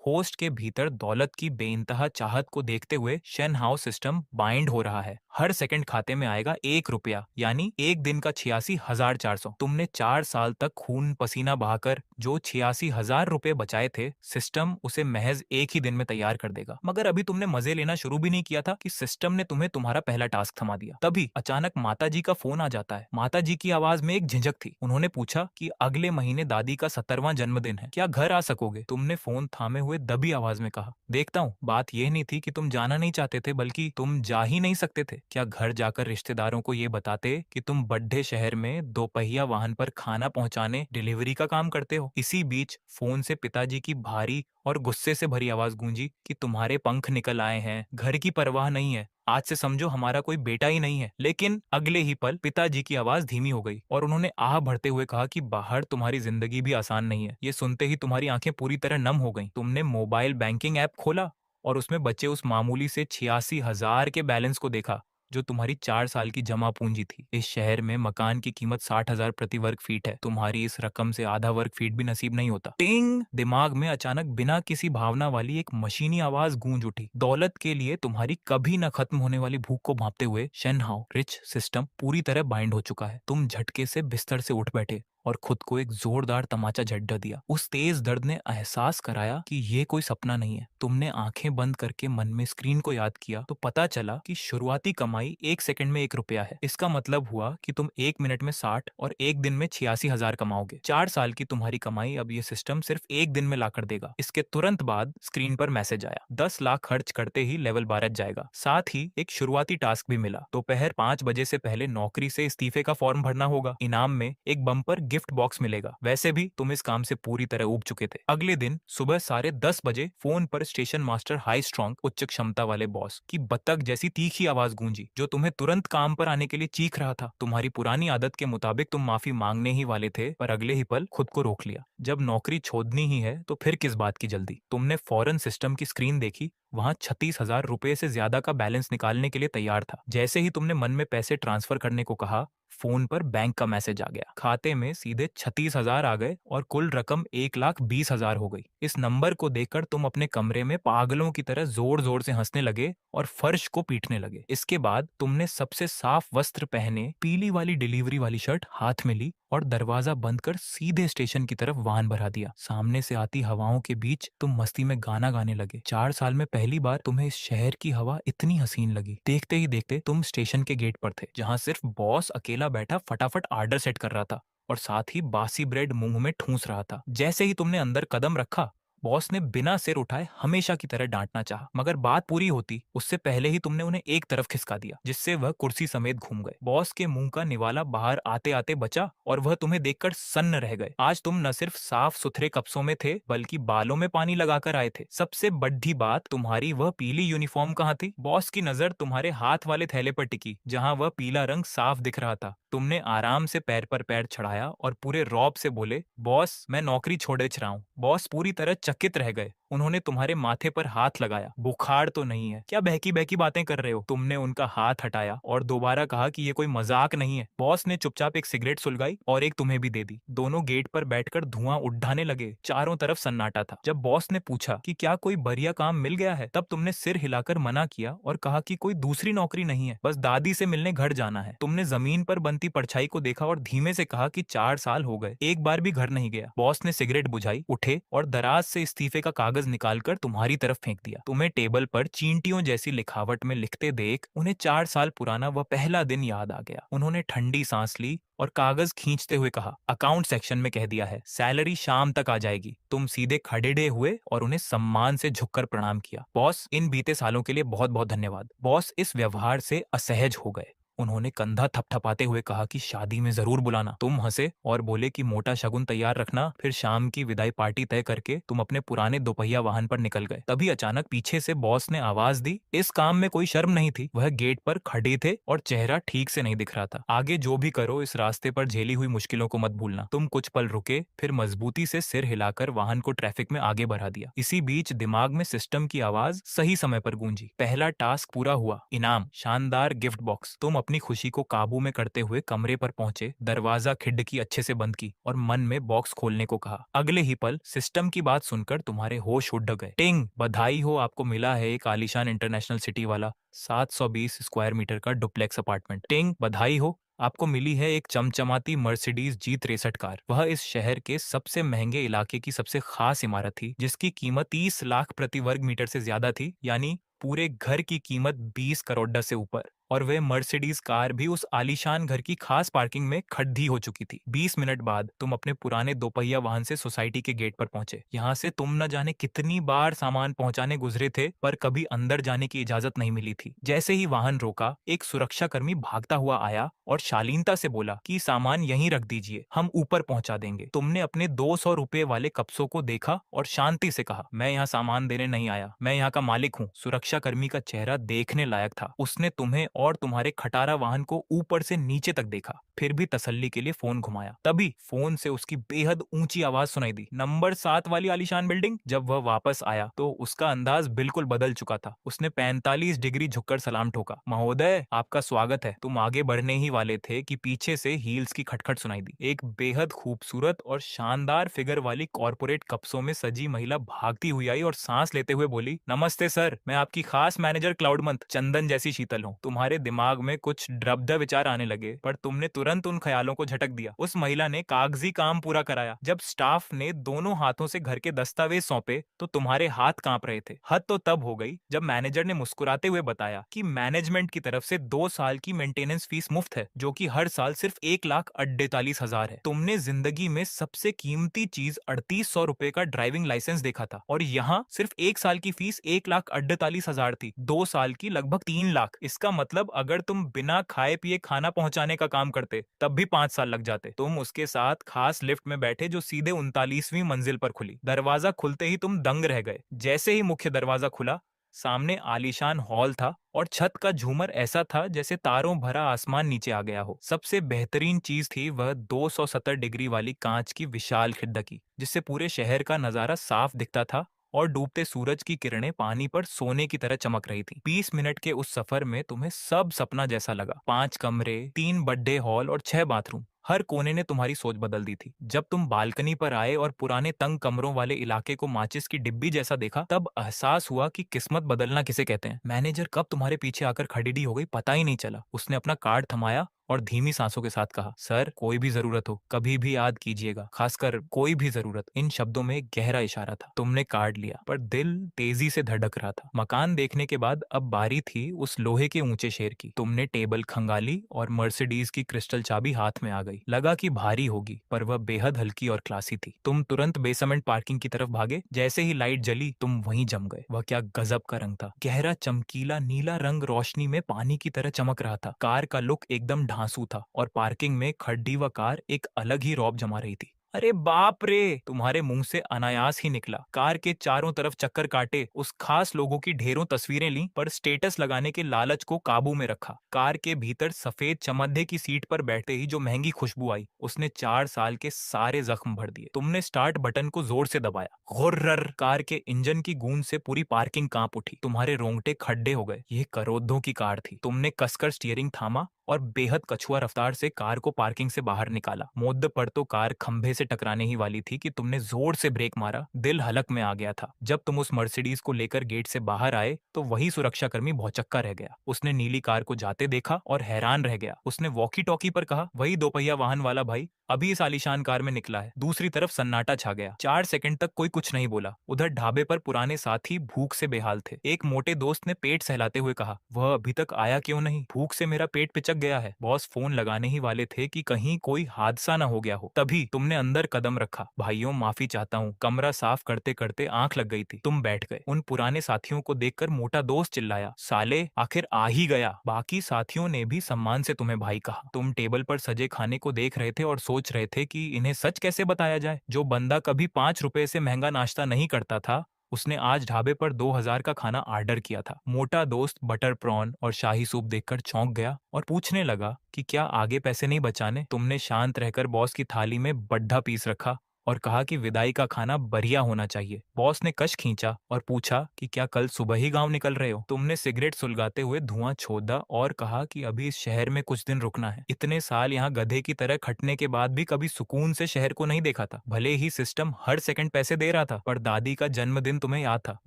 Host के भीतर दौलत की बेइंतहा चाहत को देखते हुए शेन हाउ सिस्टम बाइंड हो रहा है। हर सेकंड खाते में आएगा 1 रुपया, यानी एक दिन का 86,400। तुमने 4 साल तक खून पसीना बहाकर जो 86,000 रुपए बचाए थे, सिस्टम उसे महज एक ही दिन में तैयार कर देगा। मगर अभी तुमने मजे लेना शुरू भी नहीं किया था कि सिस्टम ने तुम्हें तुम्हारा पहला टास्क थमा दिया। तभी अचानक माताजी का फोन आ जाता है। माताजी की आवाज में एक झिझक थी। उन्होंने पूछा कि अगले महीने दादी का 70वां जन्मदिन है, क्या घर आ सकोगे? तुमने फोन थामे हुए दबी आवाज में कहा, देखता हूँ। बात यह नहीं थी कि तुम जाना नहीं चाहते थे, बल्कि तुम जा ही नहीं सकते थे। क्या घर जाकर रिश्तेदारों को ये बताते कि तुम बड्ढे शहर में दोपहिया वाहन पर खाना पहुंचाने डिलीवरी का काम करते हो? इसी बीच फोन से पिताजी की भारी और गुस्से से भरी आवाज गूंजी कि तुम्हारे पंख निकल आए हैं, घर की परवाह नहीं है, आज से समझो हमारा कोई बेटा ही नहीं है। लेकिन अगले ही पल पिताजी की आवाज धीमी हो गई और उन्होंने आह भरते हुए कहा कि बाहर तुम्हारी जिंदगी भी आसान नहीं है। ये सुनते ही तुम्हारी आंखें पूरी तरह नम हो गईं। तुमने मोबाइल बैंकिंग ऐप खोला और उसमें बचे उस मामूली से 86,000 के बैलेंस को देखा, जो तुम्हारी 4 साल की जमा पूंजी थी। इस शहर में मकान की कीमत 60,000 प्रति वर्ग फीट है। तुम्हारी इस रकम से आधा वर्ग फीट भी नसीब नहीं होता। टिंग! दिमाग में अचानक बिना किसी भावना वाली एक मशीनी आवाज गूंज उठी। दौलत के लिए तुम्हारी कभी न खत्म होने वाली भूख को भांपते हुए शेनहाउ रिच सिस्टम पूरी तरह बाइंड हो चुका है। तुम झटके से बिस्तर से उठ बैठे और खुद को एक जोरदार तमाचा झटका दिया। उस तेज दर्द ने एहसास कराया कि ये कोई सपना नहीं है। तुमने आंखें बंद करके मन में स्क्रीन को याद किया तो पता चला कि शुरुआती कमाई 1 सेकंड में 1 रुपया है। इसका मतलब हुआ कि तुम 1 मिनट में 60 और एक दिन में 86,000 कमाओगे। 4 साल की तुम्हारी कमाई अब ये सिस्टम सिर्फ एक दिन में ला कर देगा। इसके तुरंत बाद स्क्रीन पर मैसेज आया, 10 लाख खर्च करते ही लेवल 12 जाएगा। साथ ही एक शुरुआती टास्क भी मिला, दोपहर 5 बजे से पहले नौकरी से इस्तीफे का फॉर्म भरना होगा। इनाम में एक बम्पर गिफ्ट बॉक्स मिलेगा। वैसे भी तुम इस काम से पूरी तरह ऊब चुके थे। अगले दिन सुबह 10:30 फोन पर स्टेशन मास्टर हाई स्ट्रॉन्ग उच्च क्षमता वाले बॉस की बतख जैसी तीखी आवाज गूंजी, जो तुम्हें तुरंत काम पर आने के लिए चीख रहा था। तुम्हारी पुरानी आदत के मुताबिक तुम माफी मांगने ही वाले थे, पर अगले ही पल खुद को रोक लिया। जब नौकरी छोड़नी ही है तो फिर किस बात की जल्दी? तुमने फौरन सिस्टम की स्क्रीन देखी। वहां 36,000 रुपए से ज्यादा का बैलेंस निकालने के लिए तैयार था। जैसे ही तुमने मन में पैसे ट्रांसफर करने को कहा, फोन पर बैंक का मैसेज आ गया। खाते में सीधे 36,000 आ गए और कुल रकम 1,20,000 हो गई। इस नंबर को देखकर तुम अपने कमरे में पागलों की तरह जोर जोर से हंसने लगे और फर्श को पीटने लगे। इसके बाद तुमने सबसे साफ वस्त्र पहने पीली वाली डिलीवरी वाली शर्ट हाथ में ली और दरवाजा बंद कर सीधे स्टेशन की तरफ वाहन बढ़ा दिया। सामने से आती हवाओं के बीच तुम मस्ती में गाना गाने लगे। 4 साल में पहली बार तुम्हें इस शहर की हवा इतनी हसीन लगी। देखते ही देखते तुम स्टेशन के गेट पर थे, जहां सिर्फ बॉस अकेला बैठा फटाफट ऑर्डर सेट कर रहा था और साथ ही बासी ब्रेड मुंह में ठूंस रहा था। जैसे ही तुमने अंदर कदम रखा, बॉस ने बिना सिर उठाए हमेशा की तरह डांटना चाहा, मगर बात पूरी होती उससे पहले ही तुमने उन्हें एक तरफ खिसका दिया, जिससे वह कुर्सी समेत घूम गए। बॉस के मुंह का निवाला बाहर आते आते बचा और वह तुम्हें देखकर सन्न रह गए। आज तुम न सिर्फ साफ सुथरे कपसों में थे, बल्कि बालों में पानी लगाकर आए थे। सबसे बड़ी बात, तुम्हारी वह पीली यूनिफॉर्म कहाँ थी? बॉस की नजर तुम्हारे हाथ वाले थैले पर टिकी, जहां वह पीला रंग साफ दिख रहा था। तुमने आराम से पैर पर पैर चढ़ाया और पूरे रौब से बोले, बॉस मैं नौकरी छोड़े रहा हूँ। बॉस पूरी तरह चकित रह गए। उन्होंने तुम्हारे माथे पर हाथ लगाया। बुखार तो नहीं है? क्या बहकी बहकी बातें कर रहे हो? तुमने उनका हाथ हटाया और दोबारा कहा कि ये कोई मजाक नहीं है। बॉस ने चुपचाप एक सिगरेट सुलगाई और एक तुम्हें भी दे दी। दोनों गेट पर बैठकर धुआं उड़ाने लगे। चारों तरफ सन्नाटा था। जब बॉस ने पूछा कि क्या कोई बढ़िया काम मिल गया है, तब तुमने सिर हिलाकर मना किया और कहा कि कोई दूसरी नौकरी नहीं है, बस दादी से मिलने घर जाना है। तुमने जमीन पर बनती परछाई को देखा और धीमे से कहा कि 4 साल हो गए, एक बार भी घर नहीं गया। बॉस ने सिगरेट बुझाई, उठे और दराज से इस्तीफे का कागज निकालकर तुम्हारी तरफ फेंक दिया। तुम्हें टेबल पर चींटियों जैसी लिखावट में लिखते देख उन्हें 4 साल पुराना वह पहला दिन याद आ गया। उन्होंने ठंडी सांस ली और कागज खींचते हुए कहा, अकाउंट सेक्शन में कह दिया है, सैलरी शाम तक आ जाएगी। तुम सीधे खड़े हुए और उन्हें सम्मान से झुककर प्रणाम किया। बॉस, इन बीते सालों के लिए बहुत बहुत धन्यवाद। बॉस इस व्यवहार से असहज हो गए। उन्होंने कंधा थपथपाते हुए कहा कि शादी में जरूर बुलाना। तुम हंसे और बोले कि मोटा शगुन तैयार रखना। फिर शाम की विदाई पार्टी तय करके तुम अपने पुराने दोपहिया वाहन पर निकल गए। तभी अचानक पीछे से बॉस ने आवाज दी। इस काम में कोई शर्म नहीं थी। वह गेट पर खड़े थे और चेहरा ठीक से नहीं दिख रहा था। आगे जो भी करो, इस रास्ते पर झेली हुई मुश्किलों को मत भूलना। तुम कुछ पल रुके, फिर मजबूती से सिर हिलाकर वाहन को ट्रैफिक में आगे बढ़ा दिया। इसी बीच दिमाग में सिस्टम की आवाज सही समय पर गूंजी। पहला टास्क पूरा हुआ, इनाम शानदार गिफ्ट बॉक्स। तुम अपनी अपनी खुशी को काबू में करते हुए कमरे पर पहुंचे, दरवाजा खिड़की अच्छे से बंद की और मन में बॉक्स खोलने को कहा। अगले ही पल सिस्टम की बात सुनकर तुम्हारे होश उड़ गए। टिंग, बधाई हो, आपको मिला है एक आलीशान इंटरनेशनल सिटी वाला 720 स्क्वायर मीटर का डुप्लेक्स अपार्टमेंट। टिंग, बधाई हो, आपको मिली है एक चमचमाती मर्सिडीज G63 कार। वह इस शहर के सबसे महंगे इलाके की सबसे खास इमारत थी, जिसकी कीमत 30 लाख प्रति वर्ग मीटर से ज्यादा थी, यानी पूरे घर की कीमत 20 करोड़ से ऊपर। और वह मर्सिडीज कार भी उस आलीशान घर की खास पार्किंग में खड़ी हो चुकी थी। 20 मिनट बाद तुम अपने पुराने दोपहिया वाहन से सोसाइटी के गेट पर पहुंचे। यहाँ से तुम न जाने कितनी बार सामान पहुंचाने गुजरे थे, पर कभी अंदर जाने की इजाजत नहीं मिली थी। जैसे ही वाहन रोका, एक सुरक्षाकर्मी भागता हुआ आया और शालीनता से बोला कि सामान यहीं रख दीजिए, हम ऊपर पहुंचा देंगे। तुमने अपने 200 रुपए वाले कप्सों को देखा और शांति से कहा, मैं यहाँ सामान देने नहीं आया, मैं यहाँ का मालिक हूँ। सुरक्षाकर्मी का चेहरा देखने लायक था। उसने तुम्हें और तुम्हारे खटारा वाहन को ऊपर से नीचे तक देखा, फिर भी तसल्ली के लिए फोन घुमाया। तभी फोन से उसकी बेहद ऊंची आवाज सुनाई दी, नंबर 7 वाली आलीशान बिल्डिंग। जब वह वापस आया तो उसका अंदाज बिल्कुल बदल चुका था। उसने 45 डिग्री झुककर सलाम ठोका। महोदय, आपका स्वागत है। तुम आगे बढ़ने ही वाले थे कि पीछे से हील्स की खटखट सुनाई दी। एक बेहद खूबसूरत और शानदार फिगर वाली कॉर्पोरेट कप्सों में सजी महिला भागती हुई आई और सांस लेते हुए बोली, नमस्ते सर, मैं आपकी खास मैनेजर क्लाउडमंथ, चंदन जैसी शीतल हूँ। तुम्हारे दिमाग में कुछ ड्रबदा विचार आने लगे, पर तुमने तुरंत उन ख्यालों को झटक दिया। उस महिला ने कागजी काम पूरा कराया। जब स्टाफ ने दोनों हाथों से घर के दस्तावेज सौंपे तो तुम्हारे हाथ कांप रहे थे। हद तो तब हो गई जब मैनेजर ने मुस्कुराते हुए बताया कि मैनेजमेंट की तरफ से 2 साल की मेंटेनेंस फीस मुफ्त है, जो कि हर साल सिर्फ 1,48,000 है। तुमने जिंदगी में सबसे कीमती चीज 3800 रुपए का ड्राइविंग लाइसेंस देखा था, और यहाँ सिर्फ 1 साल की फीस 1,48,000 थी। 2 साल की लगभग 3 लाख। इसका मतलब अगर तुम बिना खाए पिए खाना पहुंचाने का काम करते तब भी 5 साल लग जाते। तुम उसके साथ खास लिफ्ट में बैठे जो सीधे 39वीं मंजिल पर खुली। दरवाजा खुलते ही तुम दंग रह गए। जैसे ही मुख्य दरवाजा खुला, सामने आलीशान हॉल था और छत का झूमर ऐसा था जैसे तारों भरा आसमान नीचे आ गया हो। सबसे बेहतरीन चीज थी वह 270 डिग्री वाली कांच की विशाल खिड़की, जिससे पूरे शहर का नजारा साफ दिखता था और डूबते सूरज की किरणें पानी पर सोने की तरह चमक रही थी। 20 मिनट के उस सफर में तुम्हें सब सपना जैसा लगा। 5 कमरे, 3 बड़े हॉल और 6 बाथरूम, हर कोने ने तुम्हारी सोच बदल दी थी। जब तुम बालकनी पर आए और पुराने तंग कमरों वाले इलाके को माचिस की डिब्बी जैसा देखा, तब एहसास हुआ कि किस्मत बदलना किसे कहते हैं। मैनेजर कब तुम्हारे पीछे आकर खड़ी हो गई पता ही नहीं चला। उसने अपना कार्ड थमाया और धीमी सांसों के साथ कहा, सर, कोई भी जरूरत हो कभी भी याद कीजिएगा, खासकर कोई भी जरूरत। इन शब्दों में एक गहरा इशारा था। तुमने कार्ड लिया, पर दिल तेजी से धड़क रहा था। मकान देखने के बाद अब बारी थी उस लोहे के ऊंचे शेर की। तुमने टेबल खंगाली और मर्सिडीज की क्रिस्टल चाबी हाथ में आ गई। लगा कि भारी होगी, पर वह बेहद हल्की और क्लासी थी। तुम तुरंत बेसमेंट पार्किंग की तरफ भागे। जैसे ही लाइट जली, तुम वहीं जम गए। वह क्या गजब का रंग था। गहरा चमकीला नीला रंग रोशनी में पानी की तरह चमक रहा था। कार का लुक एकदम ढांसू था और पार्किंग में खड़ी हुआ कार एक अलग ही रौब जमा रही थी। अरे बाप रे, तुम्हारे मुंह से अनायास ही निकला। कार के चारों तरफ चक्कर काटे, उस खास लोगों की ढेरों तस्वीरें ली, पर स्टेटस लगाने के लालच को काबू में रखा। कार के भीतर सफेद चमद्दे की सीट पर बैठते ही जो महंगी खुशबू आई, उसने 4 साल के सारे जख्म भर दिए। तुमने स्टार्ट बटन को जोर से दबाया। गुर्रर, कार के इंजन की गूंज से पूरी पार्किंग कांप उठी। तुम्हारे रोंगटे खड्डे हो गए। यह करोड़ों की कार थी। तुमने कसकर स्टीयरिंग थामा और बेहद कछुआ रफ्तार से कार को पार्किंग से बाहर निकाला। मोड़ पर तो कार खंभे से टकराने ही वाली थी कि तुमने जोर से ब्रेक मारा। दिल हलक में आ गया था। जब तुम उस मर्सिडीज को लेकर गेट से बाहर आए तो वही सुरक्षाकर्मी भौचक्का रह गया। उसने नीली कार को जाते देखा और हैरान रह गया। उसने वॉकी टॉकी पर कहा, वही दोपहिया वाहन वाला भाई अभी इस आलीशान कार में निकला है। दूसरी तरफ सन्नाटा छा गया। 4 सेकंड तक कोई कुछ नहीं बोला। उधर ढाबे पर पुराने साथी भूख से बेहाल थे। एक मोटे दोस्त ने पेट सहलाते हुए कहा, वह अभी तक आया क्यों नहीं? भूख से मेरा पेट पिचक गया है। बॉस फोन लगाने ही वाले थे कि कहीं कोई हादसा न हो गया हो। तभी तुमने अंदर कदम रखा। भाइयों, माफी चाहता हूँ, कमरा साफ करते करते आंख लग गई थी। तुम बैठ गए। उन पुराने साथियों को देखकर मोटा दोस्त चिल्लाया, साले, आखिर आ ही गया। बाकी साथियों ने भी सम्मान से तुम्हें भाई कहा। तुम टेबल पर सजे खाने को देख रहे थे और सोच रहे थे कि इन्हें सच कैसे बताया जाए। जो बंदा कभी 5 रुपए से महंगा नाश्ता नहीं करता था, उसने आज ढाबे पर 2000 का खाना ऑर्डर किया था। मोटा दोस्त बटर प्रॉन और शाही सूप देखकर चौंक गया और पूछने लगा कि क्या आगे पैसे नहीं बचाने? तुमने शांत रहकर बॉस की थाली में बड्ढा पीस रखा और कहा कि विदाई का खाना बढ़िया होना चाहिए। बॉस ने कश खींचा और पूछा कि क्या कल सुबह ही गांव निकल रहे हो? तुमने सिगरेट सुलगाते हुए धुआं छोड़ा और कहा कि अभी इस शहर में कुछ दिन रुकना है। इतने साल यहाँ गधे की तरह खटने के बाद भी कभी सुकून से शहर को नहीं देखा था। भले ही सिस्टम हर सेकंड पैसे दे रहा था, पर दादी का जन्मदिन तुम्हें याद था।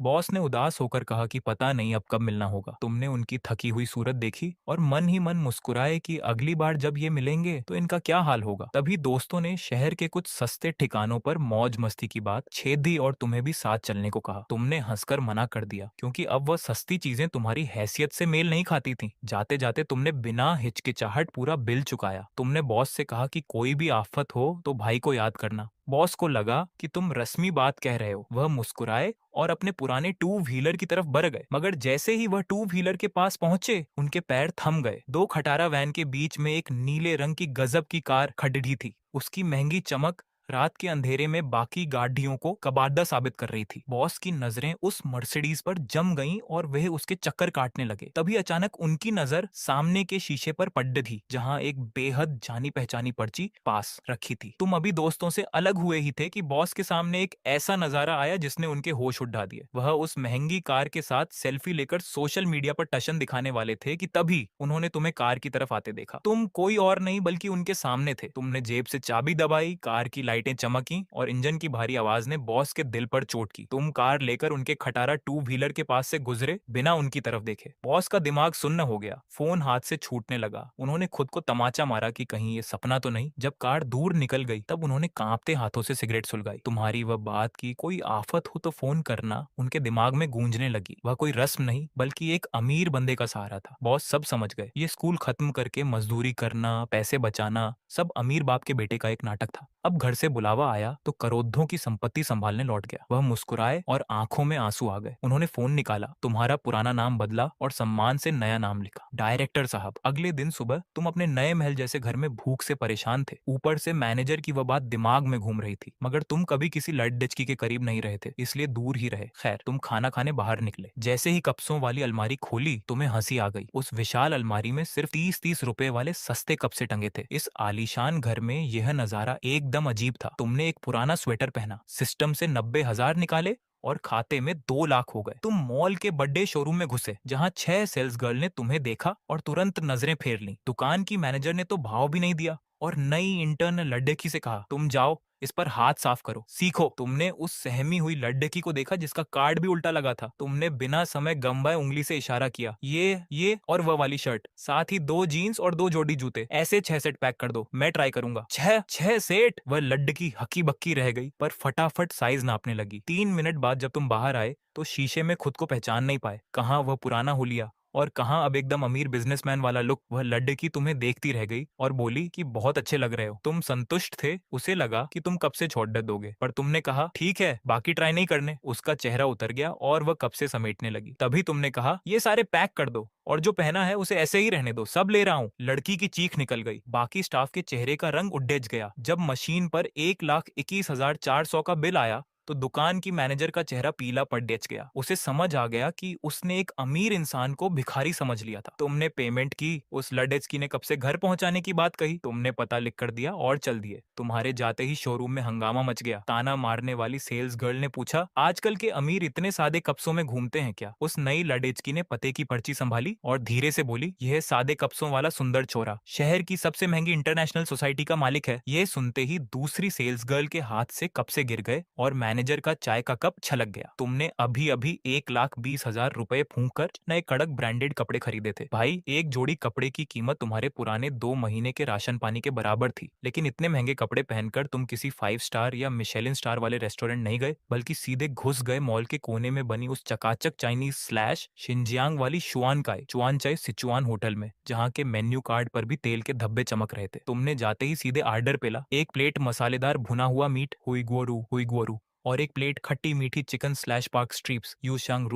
बॉस ने उदास होकर कहा कि पता नहीं अब कब मिलना होगा। तुमने उनकी थकी हुई सूरत देखी और मन ही मन मुस्कुराए कि अगली बार जब ये मिलेंगे तो इनका क्या हाल होगा। तभी दोस्तों ने शहर के कुछ सस्ते ठिकानों पर मौज मस्ती की बात छेद दी और तुम्हें भी साथ चलने को कहा। तुमने हंसकर मना कर दिया क्योंकि अब वह सस्ती चीजें तुम्हारी हैसियत से मेल नहीं खाती थी। जाते जाते तुमने बिना हिचकिचाहट पूरा बिल चुकाया। तुमने बॉस से कहा कि कोई भी आफत हो तो भाई को याद करना। बॉस को लगा कि तुम रस्मी बात कह रहे हो। वह मुस्कुराए और अपने पुराने टू व्हीलर की तरफ बढ़ गए, मगर जैसे ही वह टू व्हीलर के पास पहुंचे उनके पैर थम गए। दो खटारा वैन के बीच में एक नीले रंग की गजब की कार खड़ी थी। उसकी महंगी चमक रात के अंधेरे में बाकी गाड़ियों को कबाड़ा साबित कर रही थी। बॉस की नजरें उस मर्सिडीज पर जम गईं और वह उसके चक्कर काटने लगे। तभी अचानक उनकी नजर सामने के शीशे पर पड़ थी, जहां एक बेहद जानी पहचानी पर्ची पास रखी थी। तुम अभी दोस्तों से अलग हुए ही थे कि बॉस के सामने एक ऐसा नजारा आया जिसने उनके होश उड़ा दिए। वह उस महंगी कार के साथ सेल्फी लेकर सोशल मीडिया पर टशन दिखाने वाले थे कि तभी उन्होंने तुम्हें कार की तरफ आते देखा। तुम कोई और नहीं बल्कि उनके सामने थे। तुमने जेब से चाबी दबाई, कार की लाइटें चमकी और इंजन की भारी आवाज ने बॉस के दिल पर चोट की। तुम कार लेकर उनके खटारा टू व्हीलर के पास से गुजरे बिना उनकी तरफ देखे। बॉस का दिमाग सुन्न हो गया, फोन हाथ से छूटने लगा। उन्होंने खुद को तमाचा मारा कि कहीं ये सपना तो नहीं। जब कार दूर निकल गई तब उन्होंने कांपते हाथों से सिगरेट सुलगाई। तुम्हारी वह बात की कोई आफत हो तो फोन करना उनके दिमाग में गूंजने लगी। वह कोई रस्म नहीं बल्कि एक अमीर बंदे का सहारा था। बॉस सब समझ गए। ये स्कूल खत्म करके मजदूरी करना, पैसे बचाना, सब अमीर बाप के बेटे का एक नाटक था। अब घर से बुलावा आया तो करोड़ों की संपत्ति संभालने लौट गया। वह मुस्कुराए और आंखों में आंसू आ गए। उन्होंने फोन निकाला, तुम्हारा पुराना नाम बदला और सम्मान से नया नाम लिखा, डायरेक्टर साहब। अगले दिन सुबह तुम अपने नए महल जैसे घर में भूख से परेशान थे। ऊपर से मैनेजर की वह बात दिमाग में घूम रही थी, मगर तुम कभी किसी लड़डचकी के करीब नहीं रहे थे, इसलिए दूर ही रहे। खैर, तुम खाना खाने बाहर निकले। जैसे ही कप्सों वाली अलमारी खोली तुम्हें हंसी आ गई। उस विशाल अलमारी में सिर्फ 30-30 रुपए वाले सस्ते कप से टंगे थे। इस आलीशान घर में यह नजारा एकदम अजीब था। तुमने एक पुराना स्वेटर पहना, सिस्टम से 90,000 निकाले और खाते में 2 लाख हो गए। तुम मॉल के बड़े शोरूम में घुसे जहां 6 सेल्स गर्ल ने तुम्हें देखा और तुरंत नजरें फेर ली। दुकान की मैनेजर ने तो भाव भी नहीं दिया और नई इंटर्न लड्डकी से कहा, तुम जाओ इस पर हाथ साफ करो, सीखो। तुमने उस सहमी हुई लड्डकी को देखा जिसका कार्ड भी उल्टा लगा था। तुमने बिना समय गंवाए उंगली से इशारा किया, ये और वह वाली शर्ट, साथ ही 2 जीन्स और 2 जोड़ी जूते, ऐसे 6 सेट पैक कर दो, मैं ट्राई करूंगा। 6 सेट? वह लड्डकी हकी बक्की रह गई पर फटाफट साइज नापने लगी। 3 मिनट बाद जब तुम बाहर आए तो शीशे में खुद को पहचान नहीं पाए। कहाँ वह पुराना हुलिया और कहाँ अब एकदम अमीर बिजनेसमैन वाला लुक। वह लड़की तुम्हें देखती रह गई और बोली कि बहुत अच्छे लग रहे हो। तुम संतुष्ट थे। उसे लगा कि तुम कब से छोड़ दोगे, पर तुमने कहा ठीक है, बाकी ट्राई नहीं करने। उसका चेहरा उतर गया और वह कब से समेटने लगी। तभी तुमने कहा, ये सारे पैक कर दो और जो पहना है उसे ऐसे ही रहने दो, सब ले रहा हूँ। लड़की की चीख निकल गई। बाकी स्टाफ के चेहरे का रंग उडेज गया। जब मशीन पर 1,21,400 का बिल आया तो दुकान की मैनेजर का चेहरा पीला पड़ गया। उसे समझ आ गया कि उसने एक अमीर इंसान को भिखारी समझ लिया था। तुमने पेमेंट की, उस लडेस्की ने कब से घर पहुंचाने की बात कही, तुमने पता लिख कर दिया और चल दिए। तुम्हारे जाते ही शोरूम में हंगामा मच गया। ताना मारने वाली सेल्स गर्ल ने पूछा, आजकल के अमीर इतने सादे कप्सों में घूमते हैं क्या? उस नई लडेस्की ने पते की पर्ची संभाली और धीरे से बोली, यह सादे कप्सों वाला सुंदर छोरा शहर की सबसे महंगी इंटरनेशनल सोसाइटी का मालिक है। यह सुनते ही दूसरी सेल्स गर्ल के हाथ से कप से गिर गए और मैनेजर का चाय का कप छलक गया। तुमने अभी अभी 1,20,000 रुपए फूंक कर नए कड़क ब्रांडेड कपड़े खरीदे थे। भाई, एक जोड़ी कपड़े की कीमत तुम्हारे पुराने 2 महीने के राशन पानी के बराबर थी। लेकिन इतने महंगे कपड़े पहनकर तुम किसी 5 स्टार या मिशेलिन स्टार वाले रेस्टोरेंट नहीं गए, बल्कि सीधे घुस गए मॉल के कोने में बनी उस चकाचक चाइनीज स्लैश शिनजियांग वाली चुआनचाई सिचुआन होटल में, जहाँ के मेन्यू कार्ड पर भी तेल के धब्बे चमक रहे थे। तुमने जाते ही सीधे आर्डर पेला, 1 प्लेट मसालेदार भुना हुआ मीट हुई गुओरू और 1 प्लेट खट्टी मीठी chicken slash pork strips Yushang